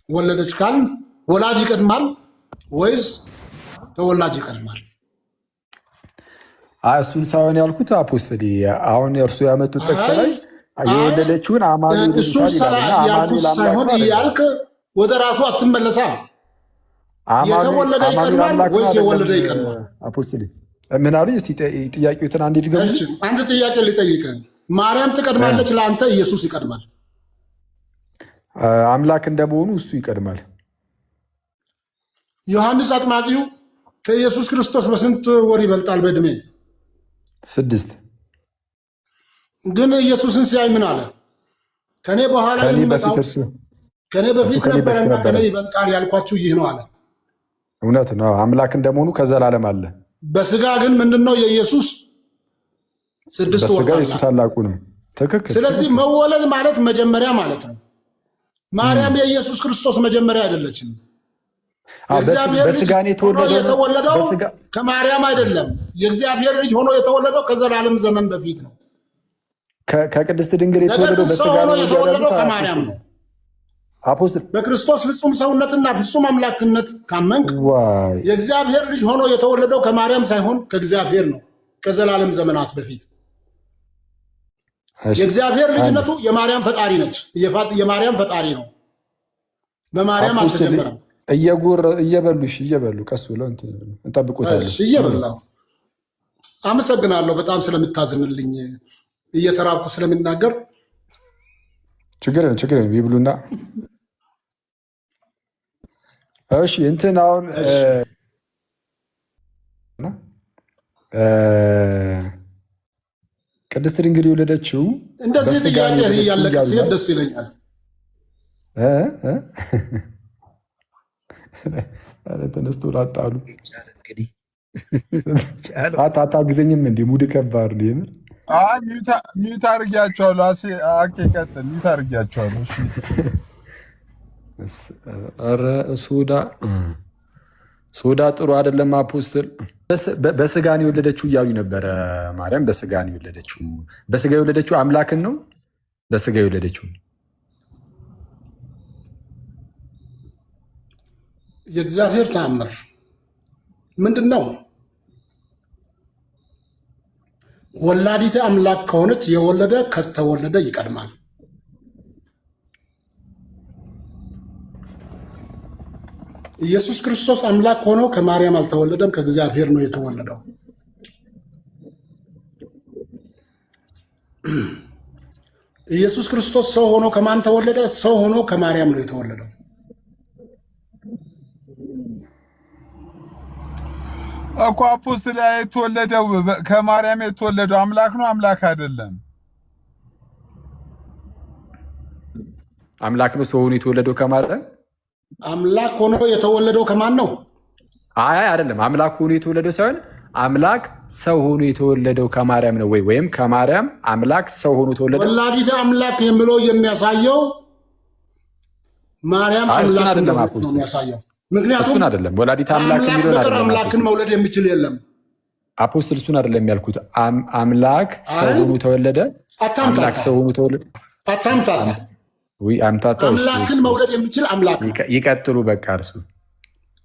ወለደች ካልን ወላጅ ይቀድማል ወይስ ተወላጅ ይቀድማል? እሱን ሳይሆን ያልኩት አፖስትል አሁን እርሱ ያመጡት ጥቅስ ላይ የወለደችውን አማኑኤል እሱን ያልኩት ሳይሆን እያልክ ወደ ራሱ አትመለሳ። የተወለደ ይቀድማል ወይስ የወለደ ይቀድማል? አፖስትል ምን አሉኝ? እስቲ ጥያቄዎትን አንድ ድገሙ። አንድ ጥያቄ ሊጠይቅህ። ማርያም ትቀድማለች ለአንተ፣ ኢየሱስ ይቀድማል? አምላክ እንደመሆኑ እሱ ይቀድማል። ዮሐንስ አጥማቂው ከኢየሱስ ክርስቶስ በስንት ወር ይበልጣል በዕድሜ? 6። ግን ኢየሱስን ሲያይ ምን አለ? ከኔ በኋላ የሚመጣው ከኔ በፊት ነበረና ከኔ ይበልጣል ያልኳችሁ ይህ ነው አለ። እውነት ነው። አምላክ እንደመሆኑ ከዘላለም አለ። በስጋ ግን ምንድነው የኢየሱስ 6 ወር የሱ ታላቁ ነው። ትክክል። ስለዚህ መወለድ ማለት መጀመሪያ ማለት ነው። ማርያም የኢየሱስ ክርስቶስ መጀመሪያ አይደለችም። የእግዚአብሔር ልጅ ሆኖ የተወለደው ከማርያም አይደለም። የእግዚአብሔር ልጅ ሆኖ የተወለደው ከዘላለም ዘመን በፊት ነው። ከቅድስት ድንግል የተወለደው በስጋ ነው። የተወለደው ከማርያም ነው። አፖስትል በክርስቶስ ፍጹም ሰውነትና ፍጹም አምላክነት ካመንክ የእግዚአብሔር ልጅ ሆኖ የተወለደው ከማርያም ሳይሆን ከእግዚአብሔር ነው፣ ከዘላለም ዘመናት በፊት። የእግዚአብሔር ልጅነቱ የማርያም ፈጣሪ ነች። የማርያም ፈጣሪ ነው። በማርያም አልተጀመረም። እየበሉ ቀስ ብለው እንጠብቁታለን። እየበላው አመሰግናለሁ። በጣም ስለምታዝንልኝ እየተራብኩ ስለምናገር ችግር የለም ይብሉና። እሺ እንትን አሁን ቅድስት ድንግል የወለደችው እንደዚህ ጥያቄ እያለቀ ሲሄድ ደስ ይለኛል። ተነስቶ ላጣሉ አታግዘኝም እንዲ ሙድ ከባድ ነው። ሚዩት አድርጊያቸዋለሁ። አኬ ቀጥል። ሚዩት አድርጊያቸዋለሁ። ኧረ ሱዳ ሶዳ ጥሩ አይደለም አፖስትል። በስጋ ነው የወለደችው እያሉ ነበረ። ማርያም በስጋ ነው የወለደችው። በስጋ የወለደችው አምላክን ነው። በስጋ የወለደችው የእግዚአብሔር ተአምር ምንድን ነው? ወላዲተ አምላክ ከሆነች የወለደ ከተወለደ ይቀድማል። ኢየሱስ ክርስቶስ አምላክ ሆኖ ከማርያም አልተወለደም፣ ከእግዚአብሔር ነው የተወለደው። ኢየሱስ ክርስቶስ ሰው ሆኖ ከማን ተወለደ? ሰው ሆኖ ከማርያም ነው የተወለደው። እኮ አፖስትል የተወለደው ከማርያም የተወለደው አምላክ ነው አምላክ አይደለም? አምላክ ነው ሰው ሆኖ የተወለደው ከማርያም። አምላክ ሆኖ የተወለደው ከማን ነው? አይ አይደለም፣ አምላክ ሆኖ የተወለደው ሳይሆን አምላክ ሰው ሆኖ የተወለደው ከማርያም ነው ወይ? ወይም ከማርያም አምላክ ሰው ሆኖ ተወለደ? ወላዲተ አምላክ የሚለው የሚያሳየው ማርያም አምላክ እንደሆነች ነው የሚያሳየው። ምክንያቱም እሱን አይደለም ወላዲተ አምላክ የሚለው በቀር አምላክን መውለድ የሚችል የለም። አፖስትል እሱን አይደለም ያልኩት። አምላክ ሰው ሆኖ ተወለደ። አምላክ ሰው ሆኖ ተወለደ። አታምታታ ወይ አምታታ። አምላክን መውለድ የሚችል አምላክ ነው። ይቀጥሉ በቃ እርሱ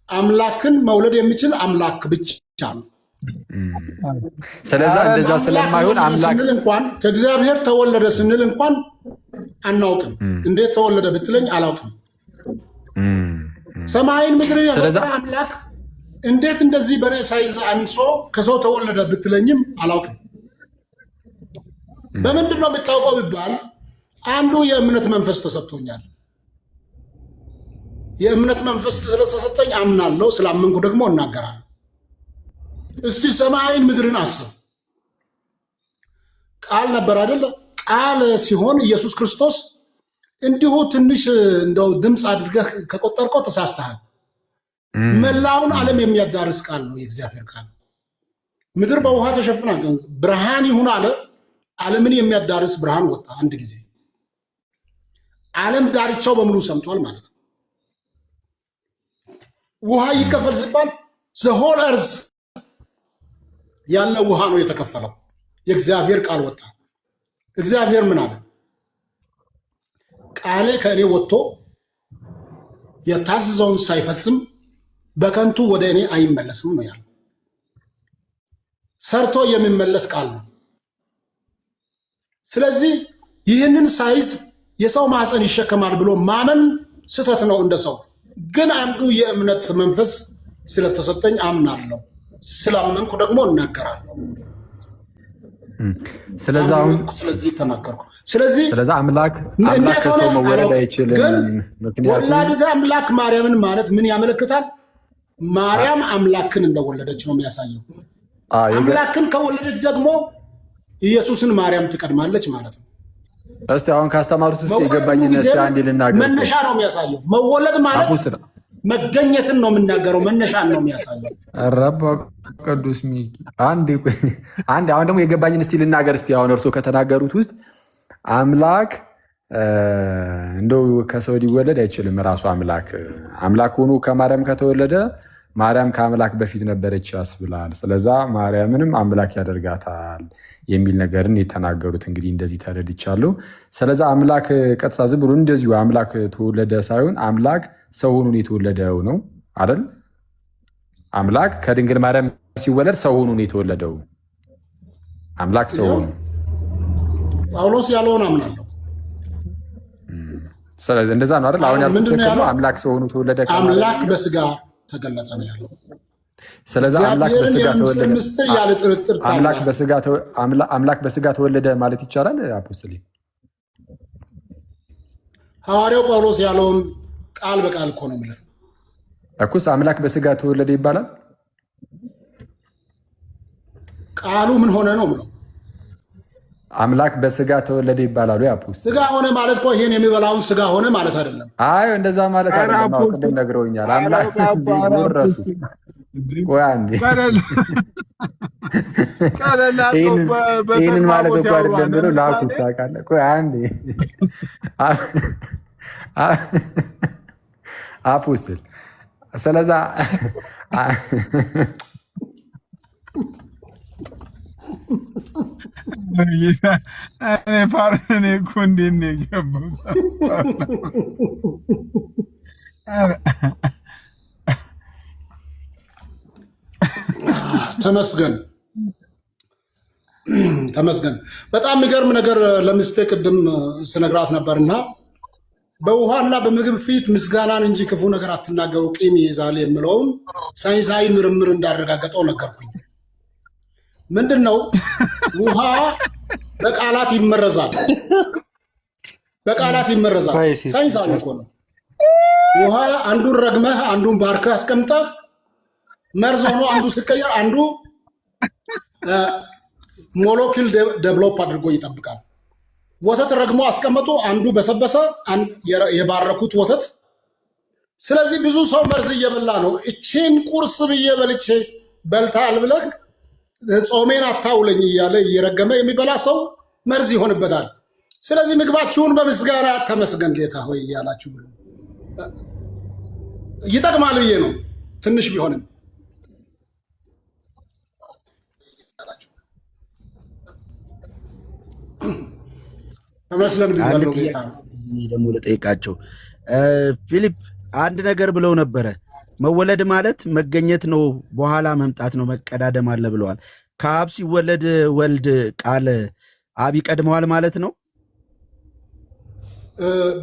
አምላክን መውለድ የሚችል አምላክ ብቻ ነው። ስለዚህ እንደዛ ስለማይሆን አምላክ ስንል እንኳን ከእግዚአብሔር ተወለደ ስንል እንኳን አናውቅም። እንዴት ተወለደ ብትለኝ አላውቅም። ሰማይን ምድርን የፈጠረ አምላክ እንዴት እንደዚህ በኔ ሳይዝ አንሶ ከሰው ተወለደ ብትለኝም አላውቅም። በምንድን ነው የምታውቀው ቢባል አንዱ የእምነት መንፈስ ተሰጥቶኛል። የእምነት መንፈስ ስለተሰጠኝ አምናለሁ፣ ስላመንኩ ደግሞ እናገራለሁ። እስቲ ሰማይን ምድርን አስብ። ቃል ነበር አይደለ? ቃል ሲሆን ኢየሱስ ክርስቶስ እንዲሁ ትንሽ እንደው ድምፅ አድርገህ ከቆጠርከው ተሳስተሃል። መላውን ዓለም የሚያዳርስ ቃል ነው የእግዚአብሔር ቃል። ምድር በውሃ ተሸፍና ብርሃን ይሁን አለ። ዓለምን የሚያዳርስ ብርሃን ወጣ። አንድ ጊዜ ዓለም ዳርቻው በሙሉ ሰምቷል ማለት ነው። ውሃ ይከፈል ሲባል ዘሆል እርዝ ያለ ውሃ ነው የተከፈለው። የእግዚአብሔር ቃል ወጣ። እግዚአብሔር ምን አለ? ቃሌ ከእኔ ወጥቶ የታዘዘውን ሳይፈጽም በከንቱ ወደ እኔ አይመለስም ነው ያለው። ሰርቶ የሚመለስ ቃል ነው። ስለዚህ ይህንን ሳይዝ የሰው ማህፀን ይሸከማል ብሎ ማመን ስህተት ነው። እንደ ሰው ግን አንዱ የእምነት መንፈስ ስለተሰጠኝ አምናለሁ፣ ስላመንኩ ደግሞ እናገራለሁ። ስለዚህ ተናገርኩ። ስለዚህ አምላክ ከሰው መወለድ አይችልም። ምክንያቱም ወላዲተ አምላክ ማርያምን ማለት ምን ያመለክታል? ማርያም አምላክን እንደወለደች ነው የሚያሳየው። አምላክን ከወለደች ደግሞ ኢየሱስን ማርያም ትቀድማለች ማለት ነው። እስቲ አሁን ካስተማሩት ውስጥ የገባኝን እስቲ አንዴ ልናገር። መነሻ ነው የሚያሳየው። መወለድ ማለት መገኘትን ነው የምናገረው። መነሻን ነው የሚያሳየው። ረባ ቅዱስ ሚኪ አንዴ አሁን ደግሞ የገባኝን እስቲ ልናገር። እስቲ አሁን እርሶ ከተናገሩት ውስጥ አምላክ እንደው ከሰው ሊወለድ አይችልም። ራሱ አምላክ ሆኖ ከማርያም ከተወለደ ማርያም ከአምላክ በፊት ነበረች ያስብላል። ስለዛ ማርያምንም አምላክ ያደርጋታል የሚል ነገርን የተናገሩት እንግዲህ እንደዚህ ተረድቻለሁ። ስለዛ አምላክ ቀጥታ ዝም ብሎ እንደዚሁ አምላክ ተወለደ ሳይሆን አምላክ ሰው ሆኖ የተወለደው ነው አይደል? አምላክ ከድንግል ማርያም ሲወለድ ሰው ሆኖ የተወለደው አምላክ ሰው ሆኖ ጳውሎስ ያለውን አምናለሁ። ስለዚህ እንደዛ ነው አይደል? አሁን ያልኩት ነው። አምላክ ሰው ሆኖ ተወለደ፣ አምላክ በስጋ ተገለጠ ነው ያለው። ስለዚህ አምላክ በስጋ ተወለደ፣ ምስጢር ያለ ጥርጥር አምላክ በስጋ ተወለደ ማለት ይቻላል። አፖስትል ሐዋርያው ጳውሎስ ያለውን ቃል በቃል እኮ ነው የሚለው እኮስ። አምላክ በስጋ ተወለደ ይባላል። ቃሉ ምን ሆነ ነው የምለው። አምላክ በስጋ ተወለደ ይባላሉ። አፖስትል ስጋ ሆነ ማለት እኮ ይሄን የሚበላውን ስጋ ሆነ ማለት አይደለም። አይ እንደዛ ማለት አይደለም። ቅድም ነግረውኛል። አምላክ ረሱት። ቆይ አንዴ ይህንን ማለት እኮ አይደለም ብሎ ላኩት። ታውቃለህ? ቆይ አንዴ አፖስትል ስለዛ እኔ ፓርኔ እኮ እንዴት ነው የገባው? ተመስገን ተመስገን። በጣም የሚገርም ነገር ለሚስቴ ቅድም ስነግራት ነበርና በውሃና በምግብ ፊት ምስጋናን እንጂ ክፉ ነገር አትናገሩ ቂም ይይዛል የሚለውን ሳይንሳዊ ምርምር እንዳረጋገጠው ነገርኩኝ። ምንድን ነው ውሃ በቃላት ይመረዛል። በቃላት ይመረዛል። ሳይንሳዊ እኮ ነው። ውሃ አንዱን ረግመህ አንዱን ባርከህ አስቀምጠህ መርዝ ሆኖ አንዱ ሲቀየር አንዱ ሞለኪል ዴቨሎፕ አድርጎ ይጠብቃል። ወተት ረግሞ አስቀመጡ፣ አንዱ በሰበሰ የባረኩት ወተት። ስለዚህ ብዙ ሰው መርዝ እየበላ ነው። እቺን ቁርስ ብዬ በልቼ በልታል ብለህ ጾሜን አታውለኝ እያለ እየረገመ የሚበላ ሰው መርዝ ይሆንበታል። ስለዚህ ምግባችሁን በምስጋና ተመስገን ጌታ ሆይ እያላችሁ ብሎ ይጠቅማል ብዬ ነው ትንሽ ቢሆንም ተመስለን ቢባለው ጌታ ደግሞ ለጠይቃቸው ፊሊፕ አንድ ነገር ብለው ነበረ። መወለድ ማለት መገኘት ነው፣ በኋላ መምጣት ነው፣ መቀዳደም አለ ብለዋል። ከአብ ሲወለድ ወልድ ቃል አብ ይቀድመዋል ማለት ነው።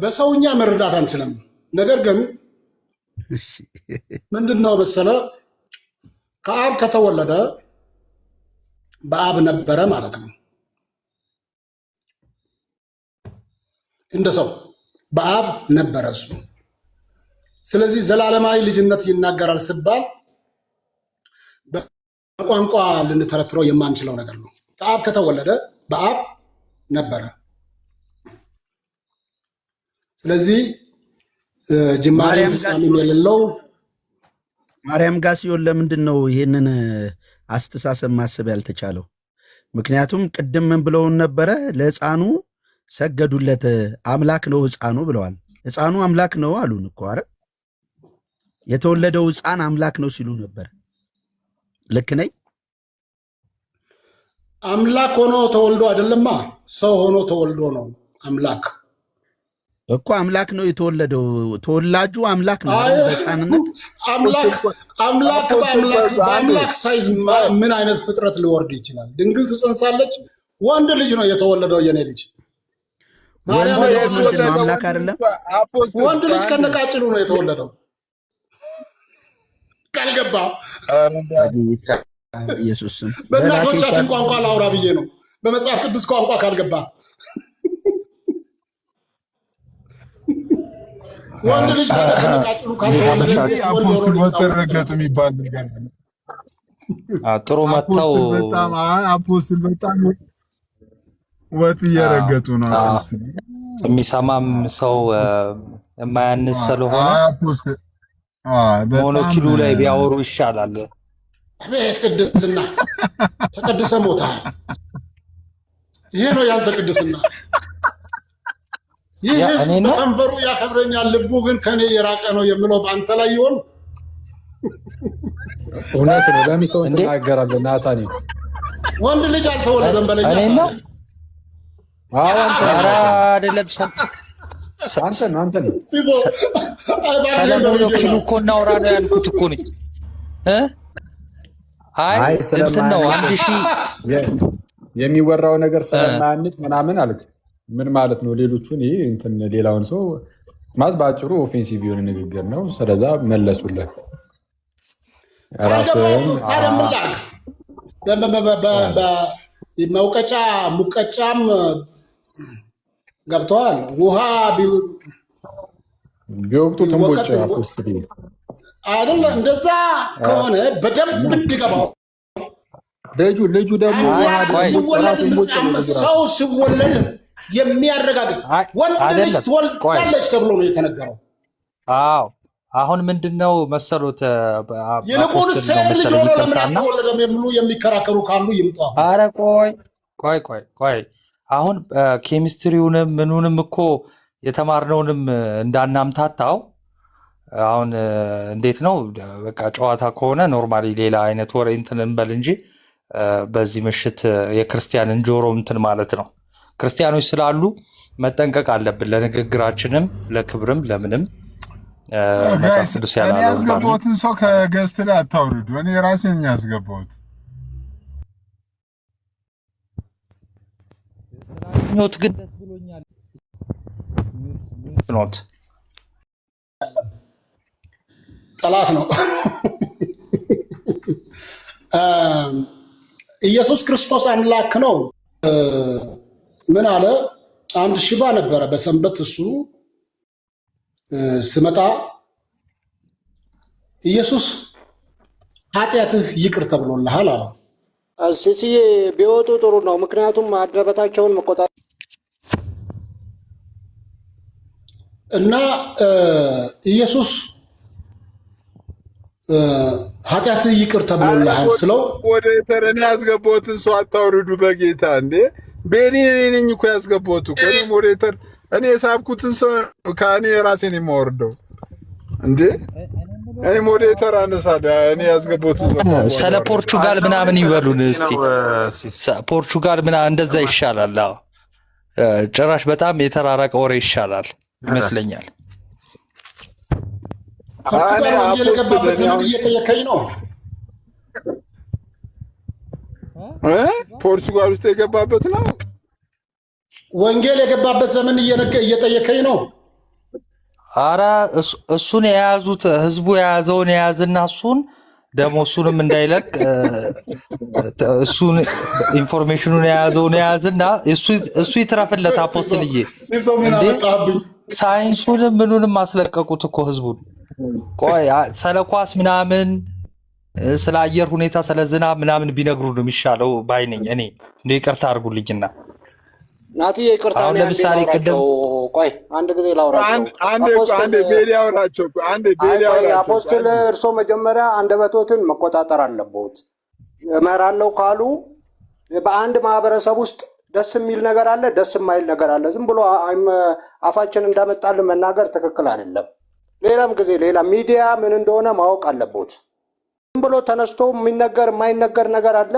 በሰውኛ መረዳት አንችልም። ነገር ግን ምንድነው መሰለ ከአብ ከተወለደ በአብ ነበረ ማለት ነው። እንደ ሰው በአብ ነበረ እሱ። ስለዚህ ዘላለማዊ ልጅነት ይናገራል ሲባል በቋንቋ ልንተረትረው የማንችለው ነገር ነው። ከአብ ከተወለደ በአብ ነበረ። ስለዚህ ጅማሬ ፍጻሜም የሌለው ማርያም ጋር ሲሆን ለምንድን ነው ይህንን አስተሳሰብ ማሰብ ያልተቻለው? ምክንያቱም ቅድም ምን ብለውን ነበረ? ለሕፃኑ ሰገዱለት፣ አምላክ ነው ሕፃኑ ብለዋል። ሕፃኑ አምላክ ነው አሉን እኮ። አረ የተወለደው ሕፃን አምላክ ነው ሲሉ ነበር። ልክ ነኝ? አምላክ ሆኖ ተወልዶ አይደለማ፣ ሰው ሆኖ ተወልዶ ነው አምላክ እኮ። አምላክ ነው የተወለደው፣ ተወላጁ አምላክ ነው በሕፃንነት። አምላክ በአምላክ ሳይዝ ምን አይነት ፍጥረት ሊወርድ ይችላል? ድንግል ትጸንሳለች፣ ወንድ ልጅ ነው የተወለደው። የኔ ልጅ ማርያም አምላክ አይደለም? ወንድ ልጅ ከነቃጭሉ ነው የተወለደው። ካልገባ ኢየሱስም በእናቶቻችን ቋንቋ ላውራ ብዬ ነው፣ በመጽሐፍ ቅዱስ ቋንቋ ካልገባ ወንድ ልጅ ከነቃጭሉ ካልተወለደ አፖስትል በተረገጡ የሚባል ነገር ጥሩ መጥተው አፖስትል በጣም ወጥ እየረገጡ ነው። አፖስትል የሚሰማም ሰው የማያንስ ስለሆነ ሞኖኪሉ ላይ ቢያወሩ ይሻላል። አቤት ቅድስና! ተቀድሰ ሞታል። ይሄ ነው ያንተ ቅድስና። ይህ ህዝብ በከንፈሩ ያከብረኛል፣ ልቡ ግን ከኔ የራቀ ነው የምለው በአንተ ላይ ይሆን? እውነት ነው። ለሚሰው ትናገራለህ ናታኒ። ወንድ ልጅ አልተወለደም በለኛ። አይደለም ሰለሞን ኪሉ እኮ እናውራ ነው ያልኩት እኮ ነኝ። አይ እንትን ነው 1000 የሚወራው ነገር ስለማያንጥ ምናምን አልክ። ምን ማለት ነው? ሌሎቹን ይሄ እንትን ሌላውን ሰው ማለት በአጭሩ ኦፌንሲቭ የሆነ ንግግር ነው። ስለዛ መለሱለት። ራስህን መውቀጫ ሙቀጫም ገብተዋል። ውሃ ቢወቅቱ ትንቦጭ አፖስትል አይደለ? እንደዛ ከሆነ በደንብ እንዲገባው ልጁ ደግሞ ሰው ሲወለድ የሚያረጋግጥ ወንድ ልጅ ትወልዳለች ተብሎ ነው የተነገረው። አዎ አሁን ምንድነው መሰሉት? ይልቁን ሴት ልጅ ሆኖ ለምን አልተወለደም የሚሉ የሚከራከሩ ካሉ ይምጡ። አረ ቆይ አሁን ኬሚስትሪውንም ምኑንም እኮ የተማርነውንም እንዳናምታታው አሁን እንዴት ነው በቃ ጨዋታ ከሆነ ኖርማሊ ሌላ አይነት ወሬ እንትን እንበል እንጂ በዚህ ምሽት የክርስቲያንን ጆሮ እንትን ማለት ነው። ክርስቲያኖች ስላሉ መጠንቀቅ አለብን፣ ለንግግራችንም ለክብርም ለምንም። መጽሐፍ ቅዱስ እኔ ያላለው ያስገባሁትን ሰው ከገስት ላይ አታውርዱ። እኔ ራሴን ያስገባሁት ስላገኘሁት ግን ደስ ብሎኛል። ኖት ጠላት ነው። ኢየሱስ ክርስቶስ አምላክ ነው። ምን አለ? አንድ ሽባ ነበረ በሰንበት እሱ ስመጣ ኢየሱስ ኃጢአትህ ይቅር ተብሎልሃል አለው። ሲሲዬ ቢወጡ ጥሩ ነው። ምክንያቱም አንደበታቸውን መቆጣጠር እና ኢየሱስ ኃጢአትህ ይቅር ተብሎልሃል ስለው ወደ ተረኔ ያስገባሁትን ሰው አታውርዱ በጌታ እንዴ። ቤኒ እኔ ነኝ እኮ ያስገባሁት እኮ እኔ ሞዴሬተር እኔ የሳብኩትን ሰው ከእኔ ራሴን የማወርደው እንዴ። እኔ ሞዴሬተር አነሳለሁ። እኔ ያስገባሁትን ሰው ስለ ፖርቹጋል ምናምን ይበሉን እስቲ። ፖርቹጋል ምናምን እንደዛ ይሻላል። አዎ ጭራሽ በጣም የተራራቀ ወሬ ይሻላል ይመስለኛል። ፖርቱጋል ወንጌል የገባበት ዘመን እየጠየቀኝ ነው። ፖርቹጋል ውስጥ የገባበት ነው ወንጌል የገባበት ዘመን እየጠየቀኝ ነው። አረ እሱን የያዙት ህዝቡ የያዘውን የያዝና እሱን ደግሞ እሱንም እንዳይለቅ እሱን ኢንፎርሜሽኑን የያዘውን የያዝና እሱ ይትረፍለት። አፖስትልዬ ሳይንሱንም ምኑንም አስለቀቁት እኮ ህዝቡን። ቆይ ስለ ኳስ ምናምን ስለ አየር ሁኔታ ስለ ዝናብ ምናምን ቢነግሩ ነው የሚሻለው ባይነኝ እኔ። እንደ ይቅርታ አድርጉልኝና ናቲ ይቅርታ ነው። ለምሳሌ ቅድም ቆይ አንድ ጊዜ ላውራቸው። አንድ ቤሊ አውራቸው። አንድ ቤሊ አውራቸው። አፖስትል እርሶ መጀመሪያ አንደበቶትን መቆጣጠር አለበት። እመራለሁ ካሉ በአንድ ማህበረሰብ ውስጥ ደስ የሚል ነገር አለ፣ ደስ የማይል ነገር አለ። ዝም ብሎ አፋችን እንዳመጣልን መናገር ትክክል አይደለም። ሌላም ጊዜ ሌላ ሚዲያ ምን እንደሆነ ማወቅ አለበት። ዝም ብሎ ተነስቶ የሚነገር የማይነገር ነገር አለ።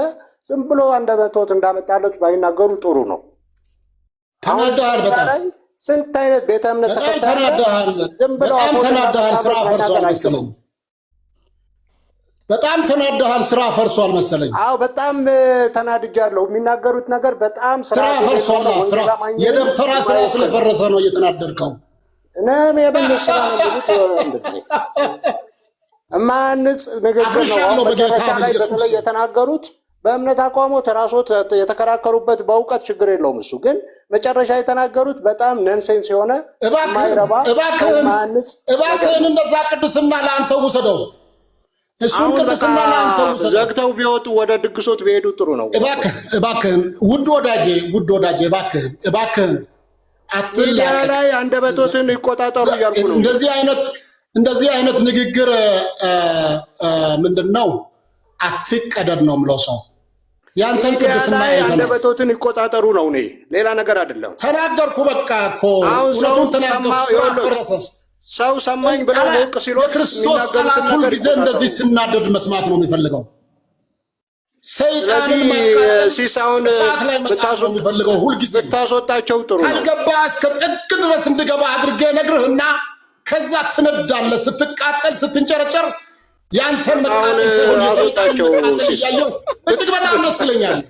ዝም ብሎ አንደበቶት እንዳመጣለት ባይናገሩ ጥሩ ነው። ተናደሃል። በጣም ስንት አይነት ቤተ እምነት ተከታተል። ዝም ብሎ ተናደሃል። ስራ ፈርሷል መሰለኝ። በጣም ተናደሃል። ስራ ፈርሷል መሰለኝ። አዎ በጣም ተናድጃለሁ። የሚናገሩት ነገር በጣም ስራ ፈርሷል። ስራ የደብተራ ስራ ስለፈረሰ ነው እየተናደድከው። እኔም የብልስራ ነው እንደዚህ ማንጽ ንግግር ነው። መጨረሻ ላይ በተለይ የተናገሩት በእምነት አቋሞት ራሶት የተከራከሩበት በእውቀት ችግር የለውም። እሱ ግን መጨረሻ የተናገሩት በጣም ነንሴንስ የሆነ ማይረባ ማንጽ እባክህን እንደዛ ቅድስና ለአንተ ውሰደው። እሱን ቅድስና ለአንተ ውሰደው። ዘግተው ቢወጡ ወደ ድግሶት ቢሄዱ ጥሩ ነው። እባክህን ውድ ወዳጄ እባክህን ሚዲያ ላይ አንደበቶትን ይቆጣጠሩ እያልኩ ነው። እንደዚህ አይነት ንግግር ምንድን ነው? አትቀደድ ነው የምለው ሰው ያንተን ቅድስና አንደበቶትን ይቆጣጠሩ ነው። እኔ ሌላ ነገር አይደለም ተናገርኩ። በቃ እኮ አሁን ሰው ሰማኝ ብሎ ሞቅ ሲሎት ክርስቶስ ጠላት ሁልጊዜ እንደዚህ ስናደድ መስማት ነው የሚፈልገው። ሰይጣንን ሲሳውን የሚፈልገው ሁልጊዜ ብታስወጣቸው ጥሩ ነው። ካልገባ እስከ ጥግ ድረስ እንድገባ አድርጌ ነግርህና ከዛ ትነዳለህ። ስትቃጠል ስትንጨረጨር ያንተን መቃጠል አስወጣቸው። እጅግ በጣም ደስ ይለኛል።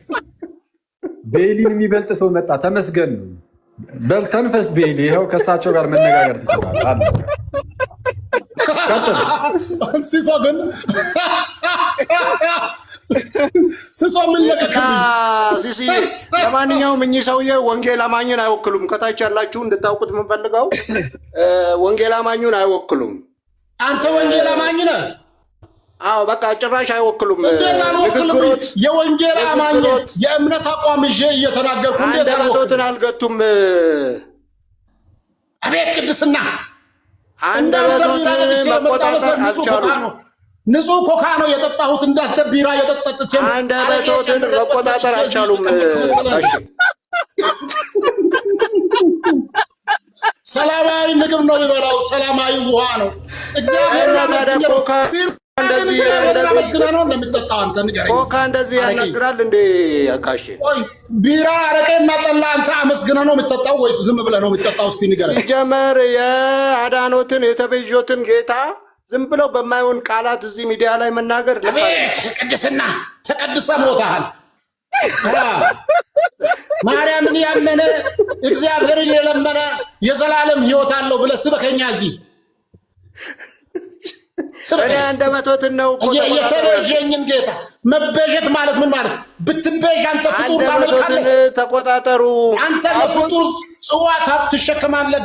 ቤሊን የሚበልጥ ሰው መጣ። ተመስገን በል ተንፈስ ቤሊ። ይኸው ከእሳቸው ጋር መነጋገር ትችላለህ። ሲሶ ግን ሲሶ ምን ሲሲ ለማንኛውም እኚህ ሰውዬ ወንጌል አማኝን አይወክሉም። ከታች ያላችሁ እንድታውቁት የምንፈልገው ወንጌል አማኙን አይወክሉም። አንተ ወንጌል አማኝ ነህ? አዎ በቃ ጭራሽ አይወክሉም። ንግግሮት የወንጌል አማኝ የእምነት አቋም ይዤ እየተናገርኩ አንደበቶትን አልገቱም። አቤት ቅድስና! አንደበቶትን መቆጣጠር አልቻሉም። ንጹህ ኮካ ነው የጠጣሁት፣ እንዳንተ ቢራ የጠጣሁት። አንደበቶትን መቆጣጠር አልቻሉም። ሰላማዊ ምግብ ነው የሚበላው፣ ሰላማዊ ውሃ ነው። እግዚአብሔር ኮካ እንደዚህ ነው እንደምትጠጣው አንተ ንገረኝ። ኮካ እንደዚህ ያናግራል እንዴ አካሽ? ቢራ አረቄና ጠላ አንተ አመስግነህ ነው የምትጠጣው ወይስ ዝም ብለህ ነው የምትጠጣው? እስቲ ንገረኝ። ሲጀመር የአዳኖትን የተቤዦትን ጌታ ዝም ብለው በማይሆን ቃላት እዚህ ሚዲያ ላይ መናገር አቤት ቅድስና ተቀድሰ ሞታል። ማርያምን ያመነ እግዚአብሔርን የለመነ የዘላለም ሕይወት አለው ብለህ ስበከኛ እዚህ እኔ አንደበቶትን ነው እኮ የተቤዠኝን ጌታ መቤዠት ማለት ምን ማለት? ብትቤዥ አንተ ፍጡር ታመልካለህ። ተቆጣጠሩ። አንተ ለፍጡር ጽዋት ትሸከማለህ።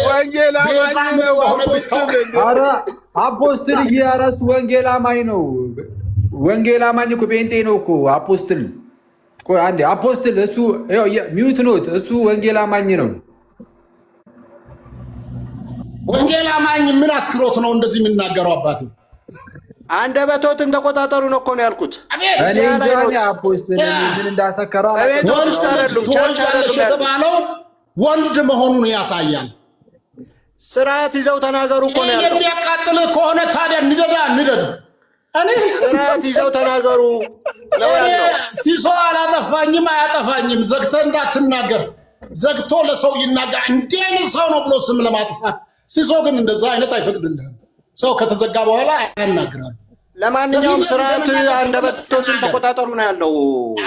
ወንጌል አማኝ ነው አፖስትል እያረስ ወንጌል አማኝ ነው። ወንጌል አማኝ እኮ ጴንጤ ነው እኮ አፖስትል። ቆይ አንዴ አፖስትል እሱ ሚውት ኖት፣ እሱ ወንጌል አማኝ ነው። ወንጌል አማኝ ምን አስክሮት ነው እንደዚህ የሚናገረው? አባቴ አንደበቶትን ተቆጣጠሩ ነው እኮ ነው ያልኩት። እኔ እንጃ አፖስትል ምን እንዳሰከራ አቤቶች ታረሉም ቻቻረሉም የተባለው ወንድ መሆኑን ያሳያል። ስርዓት ይዘው ተናገሩ እኮ ነው ያለው። የሚያቃጥል ከሆነ ታዲያ ንደድ። እኔ ስርዓት ይዘው ተናገሩ ነው ያለው። ሲሶ አላጠፋኝም አያጠፋኝም ዘግተህ እንዳትናገር። ዘግቶ ለሰው ይናገር። እንዲህ አይነት ሰው ነው ብሎ ስም ለማጥፋት ሲሶ ግን እንደዛ አይነት አይፈቅድልህም። ሰው ከተዘጋ በኋላ ያናግራል። ለማንኛውም ስርዓት አንደበቶትን ተቆጣጠሩ ነው ያለው።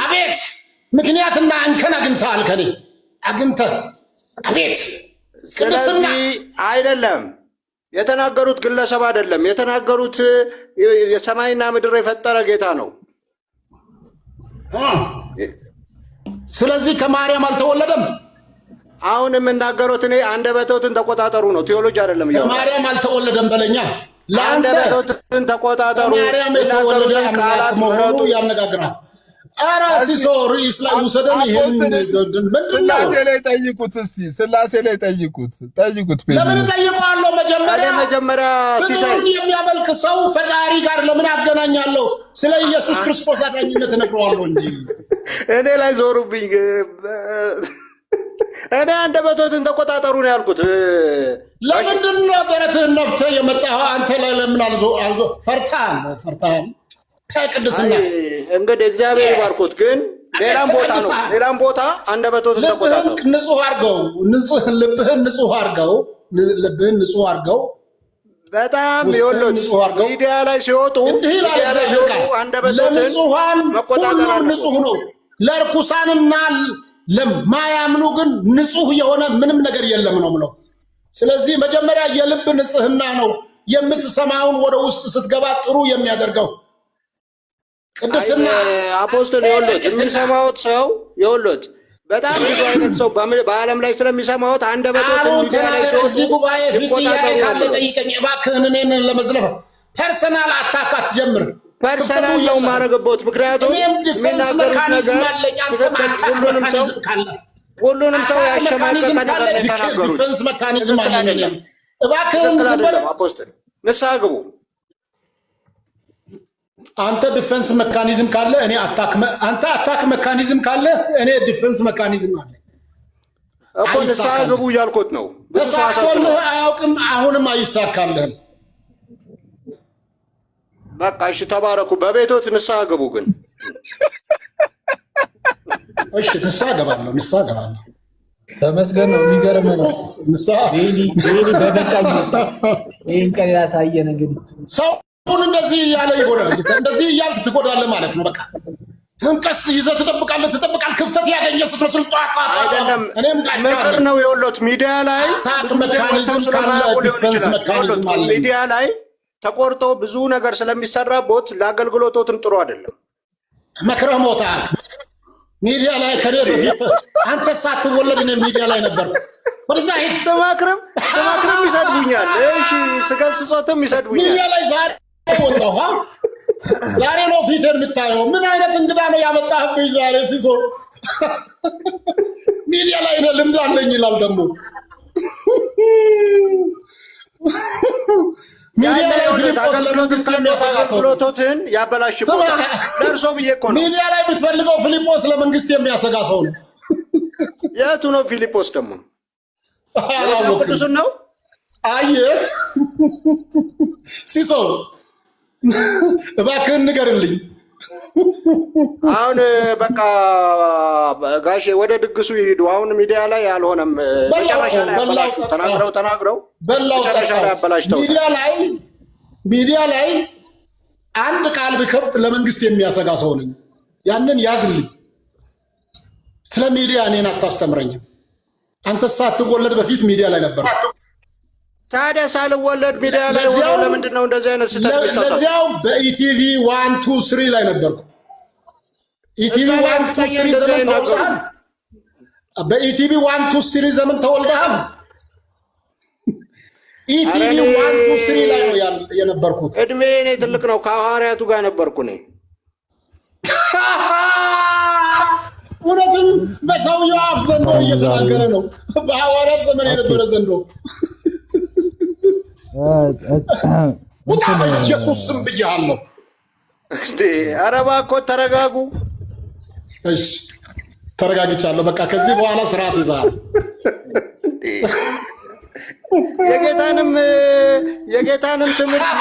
አቤት ምክንያትና አንከን አግኝተሃል ከኔ አግኝተህ አቤት። ስለዚህ አይደለም የተናገሩት ግለሰብ አይደለም የተናገሩት የሰማይና ምድር የፈጠረ ጌታ ነው። ስለዚህ ከማርያም አልተወለደም። አሁን የምናገሩት እኔ አንደበቶትን ተቆጣጠሩ ነው፣ ቴዎሎጂ አይደለም። ከማርያም አልተወለደም በለኛ። አንደበቶትን ተቆጣጠሩ፣ የሚናገሩትን ቃላት ምረጡ፣ ያነጋግራል። ኧረ ሲሶ ርዕስ ላይ ውሰደን። ይሄን ስላሴ ላይ ጠይቁት፣ እስቲ ስላሴ ላይ ጠይቁት። ለምን ጠይቀዋለሁ? መጀመሪያ ፍጡሩን የሚያመልክ ሰው ፈጣሪ ጋር ለምን አገናኛለሁ? ስለ ኢየሱስ ክርስቶስ አዳኝነት እነግረዋለሁ እንጂ እኔ ላይ ዞሩብኝ። እኔ አንደበቶትን ተቆጣጠሩ ነው ያልኩት። ለምንድን ነው ደረትህን ነፍተህ የመጣኸው? አንተ ላይ ለምን አልዞ ፈርታል? ቅድስና እንግዲህ እግዚአብሔር ይባርኩት። ግን ሌላም ቦታ አንደበቶትን ተቆጣጠሩ። ንጹህ አድርገው፣ ልብህን ንጹህ አድርገው። በጣም ይወሉት ሚዲያ ላይ ሲወጡ አንደበቶትን መቆጣጠር ንጹህ ነው። ለርኩሳንና ለማያምኑ ግን ንጹህ የሆነ ምንም ነገር የለም ነው ምለው። ስለዚህ መጀመሪያ የልብ ንጽህና ነው የምትሰማውን ወደ ውስጥ ስትገባ ጥሩ የሚያደርገው። ቅድስና አፖስትል ይወሉት የሚሰማውት ሰው ይወሉት በጣም ብዙ አይነት ሰው በዓለም ላይ ስለሚሰማውት አንደበቶትን ሚዲያ ላይ ሲወጡ እዚህ ጉባኤ ፊት ያለ ጠይቀኝ እባክህን። እኔን ለመዝለፍ ፐርሰናል አታካት ጀምር። ፐርሰናል ነው ማረግቦት። ምክንያቱም የሚናገሩት ነገር ሁሉንም ሰው ያሸማቀቀ ነገር ነው የተናገሩት። ዲፌንስ መካኒዝም አለኝ። እባክህን አፖስትል ንስሐ ግቡ። አንተ ዲፌንስ መካኒዝም ካለ እኔ አንተ አታክ መካኒዝም ካለ እኔ ዲፌንስ መካኒዝም አለ እኮ። ንስሐ ግቡ እያልኩት ነው። ተሳክቶልህ አያውቅም፣ አሁንም አይሳካልህም። በቃ እሺ፣ ተባረኩ። በቤቶት ንስሐ ግቡ። ግን እሺ፣ ንስሐ ገባለሁ። ተመስገን ነው። የሚገርም ነው። ንስሐ በበቃኝ ይህን ቀን ያሳየን። እንግዲህ ሰውን እንደዚህ እያለ ይጎዳል። እንደዚህ እያልክ ትጎዳለህ ማለት ነው። በቃ ቀስ ይዘህ ትጠብቃለህ። ክፍተት ያገኘ ስትመስል አይደለም። ምክር ነው የወሎት ሚዲያ ላይ ስለማያውቁ ሊሆን ይችላል። ሚዲያ ላይ ተቆርጦ ብዙ ነገር ስለሚሰራቦት ለአገልግሎቶትም ጥሩ አይደለም። መክረህ ሞታ ሚዲያ ላይ ከኔ በፊት አንተ ሳትወለድ እኔ ሚዲያ ላይ ነበር። ወደዛ ሄድ። ስመክርም ይሰድቡኛል። እሺ ስገስጾትም ይሰድቡኛል። ሚዲያ ላይ ዛሬ ወጣሁ። ዛሬ ነው ፊት የምታየው። ምን አይነት እንግዳ ነው ያመጣህብኝ ዛሬ ሲሶ? ሚዲያ ላይ ነው ልምድ አለኝ ይላል ደግሞ አገልግሎቶትን ያበላሽቦታል። ለእርሶ ብዬ እኮ ነው። ሚዲያ ላይ ብትፈልገው ፊልጶስ ለመንግስት የሚያሰጋ ሰው ነው። የቱ ነው ፊልጶስ ደግሞ? መጽሐፍ ቅዱስን ነው። አየህ ሲሶ እባክህን ንገርልኝ። አሁን በቃ ጋሼ ወደ ድግሱ ይሄዱ። አሁን ሚዲያ ላይ አልሆነም። መጨረሻ ላይ አበላሽተው ተናግረው መጨረሻ ላይ አበላሽተው ሚዲያ ላይ አንድ ቃል ብከፍት ለመንግስት የሚያሰጋ ሰው ነኝ። ያንን ያዝልኝ። ስለ ሚዲያ እኔን አታስተምረኝም። አንተ ሳትወለድ በፊት ሚዲያ ላይ ነበር። ታዲያ ሳልወለድ ሚዲያ ላይ ሆኖ ለምንድን ነው እንደዚህ አይነት ስህተት የሚሳሳተው? ለዚያው በኢቲቪ 1 2 3 ላይ ነበርኩ። ኢቲቪ 1 2 3 ዘመን ተወልደሃል። በኢቲቪ 1 2 3 ዘመን ተወልደሃል። ኢቲቪ 1 2 3 ላይ ነው የነበርኩት። እድሜ እኔ ትልቅ ነው። ከሐዋርያቱ ጋር ነበርኩ እኔ። እውነትም በሰውየው አፍ ዘንዶ እየተናገረ ነው። በሐዋርያት ዘመን የነበረ ዘንዶ ውጣ በኢየሱስ ስም ብያለሁ። እንዴ ኧረ እባክዎ ተረጋጉ። እሺ ተረጋግቻለሁ። በቃ ከዚህ በኋላ ስርዓት ይዛል። የጌታንም ትምህርት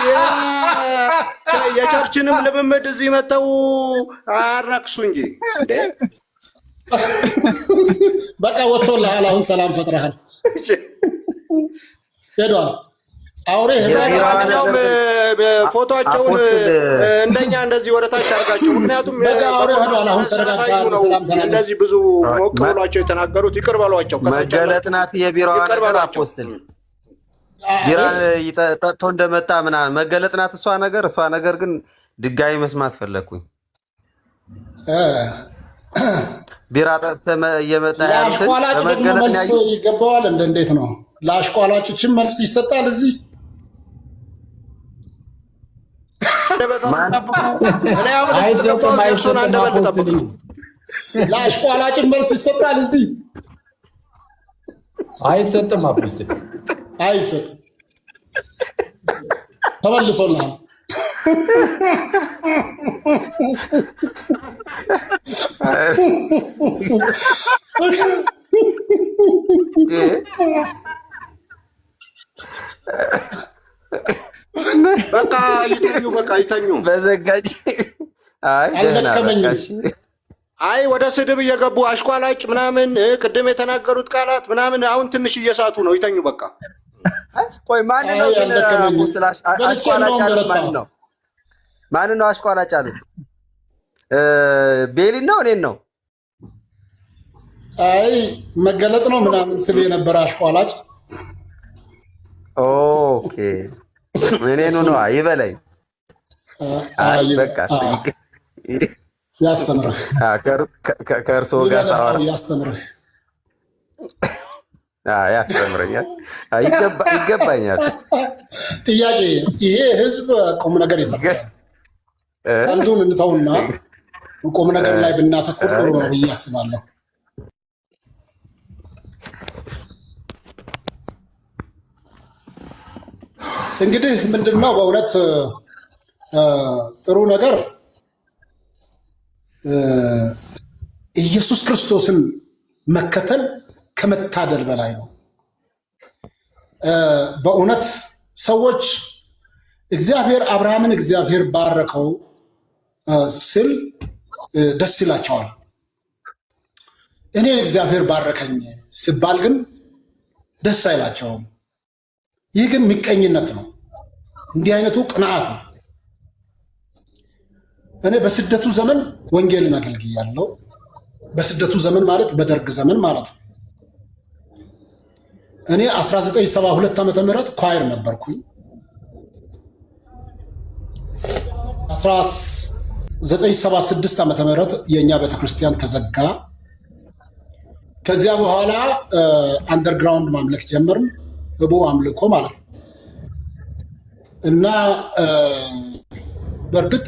የቸርችንም ልምምድ እዚህ መተው አረክሱ እንጂ በቃ ወጥቶልሃል። አሁን ሰላም ፈጥረሃል። ሄዷል። አውሬ ማንኛውም ፎቶቸውን እንደኛ እንደዚህ ወደ ታች አድርጋቸው። ምክንያቱም እንደዚህ ብዙ ሞቅ ብሏቸው የተናገሩት ይቅር በሏቸው። መገለጥ ናት የቢራዋ ነገር አፖስትል ቢራ ጠጥቶ እንደመጣ ምናምን መገለጥ ናት እሷ ነገር ግን ድጋሚ መስማት ፈለግኩኝ። ቢራ ጠጥተህ እየመጣ ለአሽቋላጭ ደግሞ መልስ ይገባዋል። እንዴት ነው ለአሽቋላጮችም መልስ ይሰጣል እዚህ? ለአሽቋላጭም መልስ ይሰጣል እዚህ? አይሰጥም። አፖስትል አይሰጥም። ተመልሶልሃል። በቃ ይተኙ። በዘጋጅ አይ ወደ ስድብ እየገቡ አሽቋላጭ ምናምን ቅድም የተናገሩት ቃላት ምናምን አሁን ትንሽ እየሳቱ ነው። ይተኙ በቃ። ቆይ ማን ነው አሽቋላጭ አሉት? ማን ነው አሽቋላጭ አሉት? ቤሊ ነው እኔን ነው? አይ መገለጥ ነው ምናምን ስል የነበረ አሽቋላጭ። ኦኬ እኔኑ ነው ይበለኝ። በቃ ያስተምርህ ከእርሶ ጋር ሳወራ ያስተምርህ ያስተምረኛል። ይገባኛል። ጥያቄ ይሄ ህዝብ ቁም ነገር ይፈልጋል። ቀልዱን እንተውና ቁም ነገር ላይ ብናተኩር ጥሩ ነው ብዬ አስባለሁ። እንግዲህ ምንድነው በእውነት ጥሩ ነገር ኢየሱስ ክርስቶስን መከተል ከመታደል በላይ ነው። በእውነት ሰዎች እግዚአብሔር አብርሃምን እግዚአብሔር ባረከው ስል ደስ ይላቸዋል። እኔን እግዚአብሔር ባረከኝ ሲባል ግን ደስ አይላቸውም። ይህ ግን ምቀኝነት ነው። እንዲህ አይነቱ ቅንዓት ነው። እኔ በስደቱ ዘመን ወንጌልን አገልግያለሁ። በስደቱ ዘመን ማለት በደርግ ዘመን ማለት ነው። እኔ 1972 ዓመተ ምህረት ኳየር ነበርኩኝ። 1976 ዓመተ ምህረት የኛ ቤተክርስቲያን ተዘጋ። ከዚያ በኋላ አንደርግራውንድ ማምለክ ጀመርን። ህቡ አምልኮ ማለት ነው። እና በእርግጥ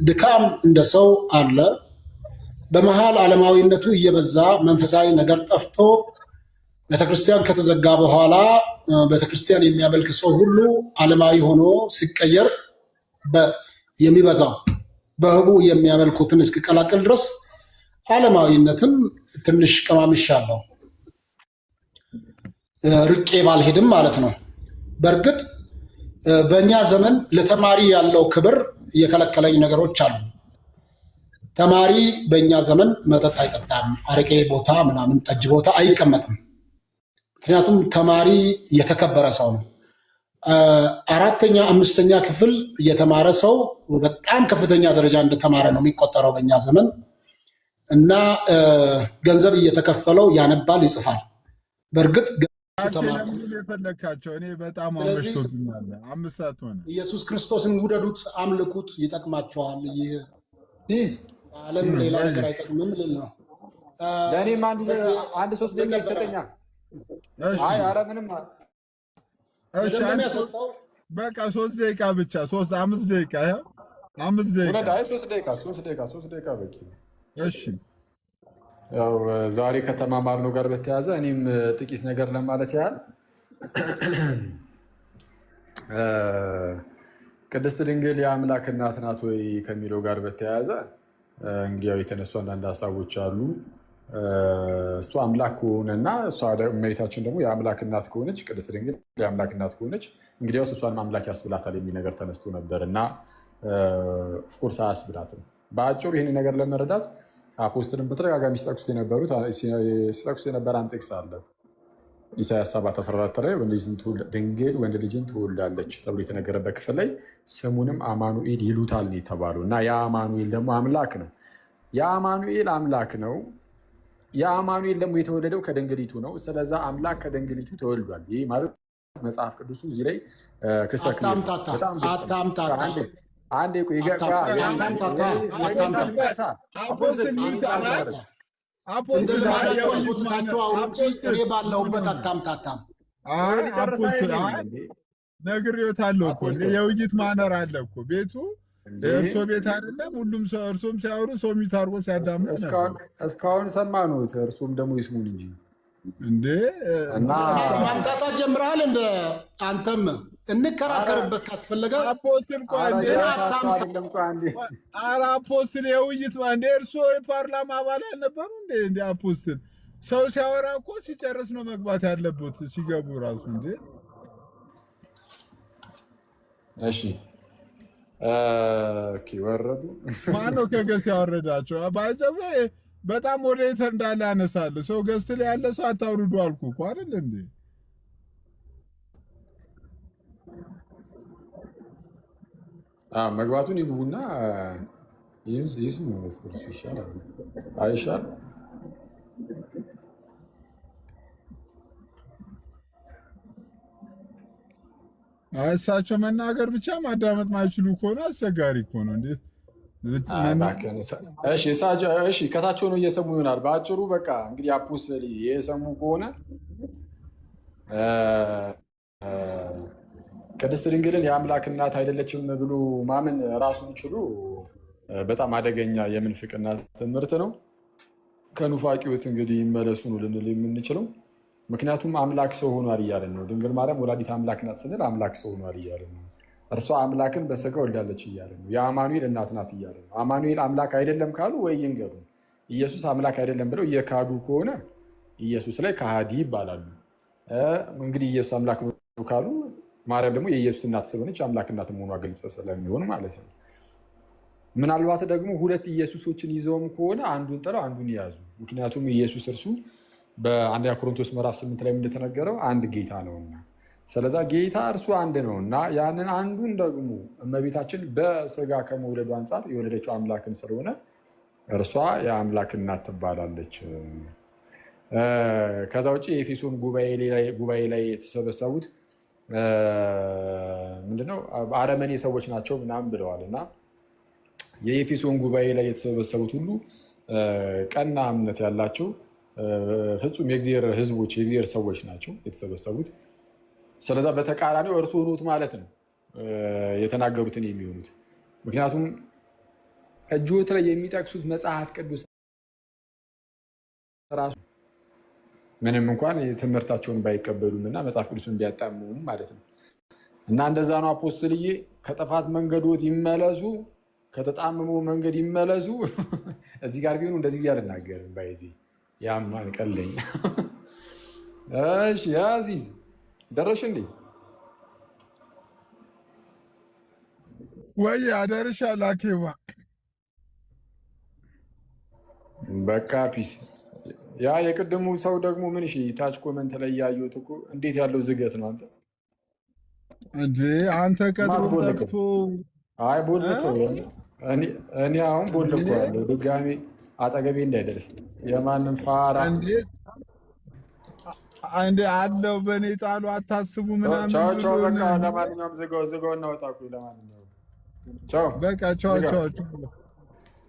ድካም እንደ ሰው አለ። በመሃል ዓለማዊነቱ እየበዛ መንፈሳዊ ነገር ጠፍቶ ቤተክርስቲያን ከተዘጋ በኋላ ቤተክርስቲያን የሚያመልክ ሰው ሁሉ ዓለማዊ ሆኖ ሲቀየር የሚበዛው በህቡ የሚያመልኩትን እስኪቀላቀል ድረስ ዓለማዊነትም ትንሽ ቀማምሻለሁ። ርቄ ባልሄድም ማለት ነው። በእርግጥ በእኛ ዘመን ለተማሪ ያለው ክብር የከለከለኝ ነገሮች አሉ። ተማሪ በእኛ ዘመን መጠጥ አይጠጣም፣ አረቄ ቦታ ምናምን ጠጅ ቦታ አይቀመጥም። ምክንያቱም ተማሪ የተከበረ ሰው ነው። 4ኛ 5ኛ ክፍል የተማረ ሰው በጣም ከፍተኛ ደረጃ እንደተማረ ነው የሚቆጠረው በእኛ ዘመን እና ገንዘብ እየተከፈለው ያነባል፣ ይጽፋል። በእርግጥ የፈለካቸው እኔ በጣም አመሽቶብኛል። 5 ሰዓት ሆነ። ኢየሱስ ክርስቶስን ውደዱት፣ አምልኩት፣ ይጠቅማቸዋል። ዓለም ሌላ ነገር አይጠቅምም ልል ነው። ለእኔም አንድ 3 ደቂቃ ይሰጠኛል። አይ ኧረ ምንም በቃ 3 ደቂቃ ብቻ 5 ደቂቃ 5 ደቂቃ 3 ደቂቃ በቂ። እሺ ያው ዛሬ ከተማማርነው ጋር በተያያዘ እኔም ጥቂት ነገር ለማለት ያህል ቅድስት ድንግል የአምላክ እናት ናት ወይ ከሚለው ጋር በተያያዘ እንግዲህ ያው የተነሱ አንዳንድ ሀሳቦች አሉ። እሱ አምላክ ከሆነና እሷ እመቤታችን ደግሞ የአምላክ እናት ከሆነች ቅድስት ድንግል የአምላክ እናት ከሆነች እንግዲያውስ እሷንም አምላክ ያስብላታል የሚል ነገር ተነስቶ ነበር እና ኦፍኮርስ አያስብላትም። በአጭሩ ይህን ነገር ለመረዳት አፖስትልን በተደጋጋሚ ሲጠቅሱት የነበረ አንድ ጥቅስ አለ። ኢሳያስ 7:14 ላይ ድንግል ወንድ ልጅን ትወልዳለች ተብሎ የተነገረበት ክፍል ላይ ስሙንም አማኑኤል ይሉታል ነው የተባሉ እና የአማኑኤል ደግሞ አምላክ ነው። የአማኑኤል አምላክ ነው። የአማኑኤል ደግሞ የተወለደው ከድንግሊቱ ነው። ስለዛ አምላክ ከድንግሊቱ ተወልዷል። ይህ ማለት መጽሐፍ ቅዱሱ እዚህ ላይ አንድ ባለሁበት አታምታታም። ነግሬዎታለሁ እኮ የውይይት ማነር አለ እኮ ቤቱ እርሶ ቤት አይደለም። ሁሉም ሰው እርሶም ሲያወሩ ሰው የሚታርጎ ሲያዳምጥ እስካሁን ሰማኑት። እርሱም ደግሞ ይስሙን እንጂ እንዴ ማምጣታት ጀምረሃል። እንደ አንተም እንከራከርበት ካስፈለገ አፖስትል አፖስትል የውይይት እንደ እርሶ የፓርላማ አባል አልነበሩ እንደ አፖስትል ሰው ሲያወራ እኮ ሲጨርስ ነው መግባት ያለበት ሲገቡ ራሱ እንዴ። እሺ ወረዱ። ማነው ከገስት ያወረዳቸው? ባይዘው በጣም ሞዴሬተር እንዳለ ያነሳል። ሰው ገስት ላይ ያለ ሰው አታውርዱ አልኩ እኮ አይደል እንዴ? መግባቱን ይግቡና ይስሙ። ኦፍኮርስ ይሻላል አይሻል? እሳቸው መናገር ብቻ ማዳመጥ ማይችሉ ከሆነ አስቸጋሪ እኮ ነው። እንዴት እሺ ከታች ሆነው እየሰሙ ይሆናል። በአጭሩ በቃ እንግዲህ አፖስትል የሰሙ ከሆነ ቅድስት ድንግልን የአምላክ እናት አይደለችም ብሎ ማመን ራሱን ችሎ በጣም አደገኛ የምንፍቅና ትምህርት ነው። ከኑፋቂዎት እንግዲህ ይመለሱ ነው ልንል የምንችለው። ምክንያቱም አምላክ ሰው ሆኗል እያለን ነው። ድንግል ማርያም ወላዲት አምላክ ናት ስንል አምላክ ሰው ሆኗል እያለን ነው። እርሷ አምላክን በስጋ ወልዳለች እያለን ነው። የአማኑኤል እናት ናት እያለን ነው። አማኑኤል አምላክ አይደለም ካሉ ወይ ይንገሩ። ኢየሱስ አምላክ አይደለም ብለው እየካዱ ከሆነ ኢየሱስ ላይ ከሃዲ ይባላሉ። እንግዲህ ኢየሱስ አምላክ ካሉ ማርያም ደግሞ የኢየሱስ እናት ስለሆነች አምላክ እናት መሆኗ ግልጽ ስለሚሆን ማለት ነው። ምናልባት ደግሞ ሁለት ኢየሱሶችን ይዘውም ከሆነ አንዱን ጥለው አንዱን ያዙ። ምክንያቱም ኢየሱስ እርሱ በአንደኛ ቆሮንቶስ ምዕራፍ 8 ላይ እንደተነገረው አንድ ጌታ ነውና፣ ስለዛ ጌታ እርሱ አንድ ነውና ያንን አንዱን ደግሞ እመቤታችን በስጋ ከመውለዱ አንጻር የወለደችው አምላክን ስለሆነ እርሷ የአምላክ እናት ትባላለች። ከዛ ውጭ የኤፌሶን ጉባኤ ላይ የተሰበሰቡት ምንድነው አረመኔ ሰዎች ናቸው ምናምን ብለዋል እና የኤፌሶን ጉባኤ ላይ የተሰበሰቡት ሁሉ ቀና እምነት ያላቸው ፍጹም የእግዚአብሔር ሕዝቦች የእግዚአብሔር ሰዎች ናቸው የተሰበሰቡት። ስለዛ በተቃራኒው እርሱ ሆኑት ማለት ነው የተናገሩትን የሚሆኑት። ምክንያቱም እጆት ላይ የሚጠቅሱት መጽሐፍ ቅዱስ ራሱ ምንም እንኳን ትምህርታቸውን ባይቀበሉም እና መጽሐፍ ቅዱስን ቢያጣምሙም ማለት ነው። እና እንደዛ ነው አፖስትልዬ፣ ከጥፋት መንገዶት ይመለሱ፣ ከተጣመሙ መንገድ ይመለሱ። እዚህ ጋር ቢሆኑ እንደዚህ ብዬ አልናገርም። ባይዚ ያማን ቀለኝ እሺ አዚዝ ደረሽ እንዴ? ወይ አደርሻለሁ አኬዋ። በቃ ፒስ። ያ የቅድሙ ሰው ደግሞ ምን እሺ፣ ታች ኮመንት ላይ ያዩት እኮ እንዴት ያለው ዝገት ነው አንተ እንዴ! አንተ ቀጥሮ ጠፍቶ አይ ቦልኮ እኔ አሁን ቦልኮ አለው ድጋሜ አጠገቤ እንዳይደርስ የማንም ፋራ አንዴ አለው በኔ ጣሉ አታስቡ ምናምን። ቻው ቻው በቃ ለማንኛውም ዝጋው እና ወጣ። ለማንኛውም ቻው በቃ ቻው ቻው ቻው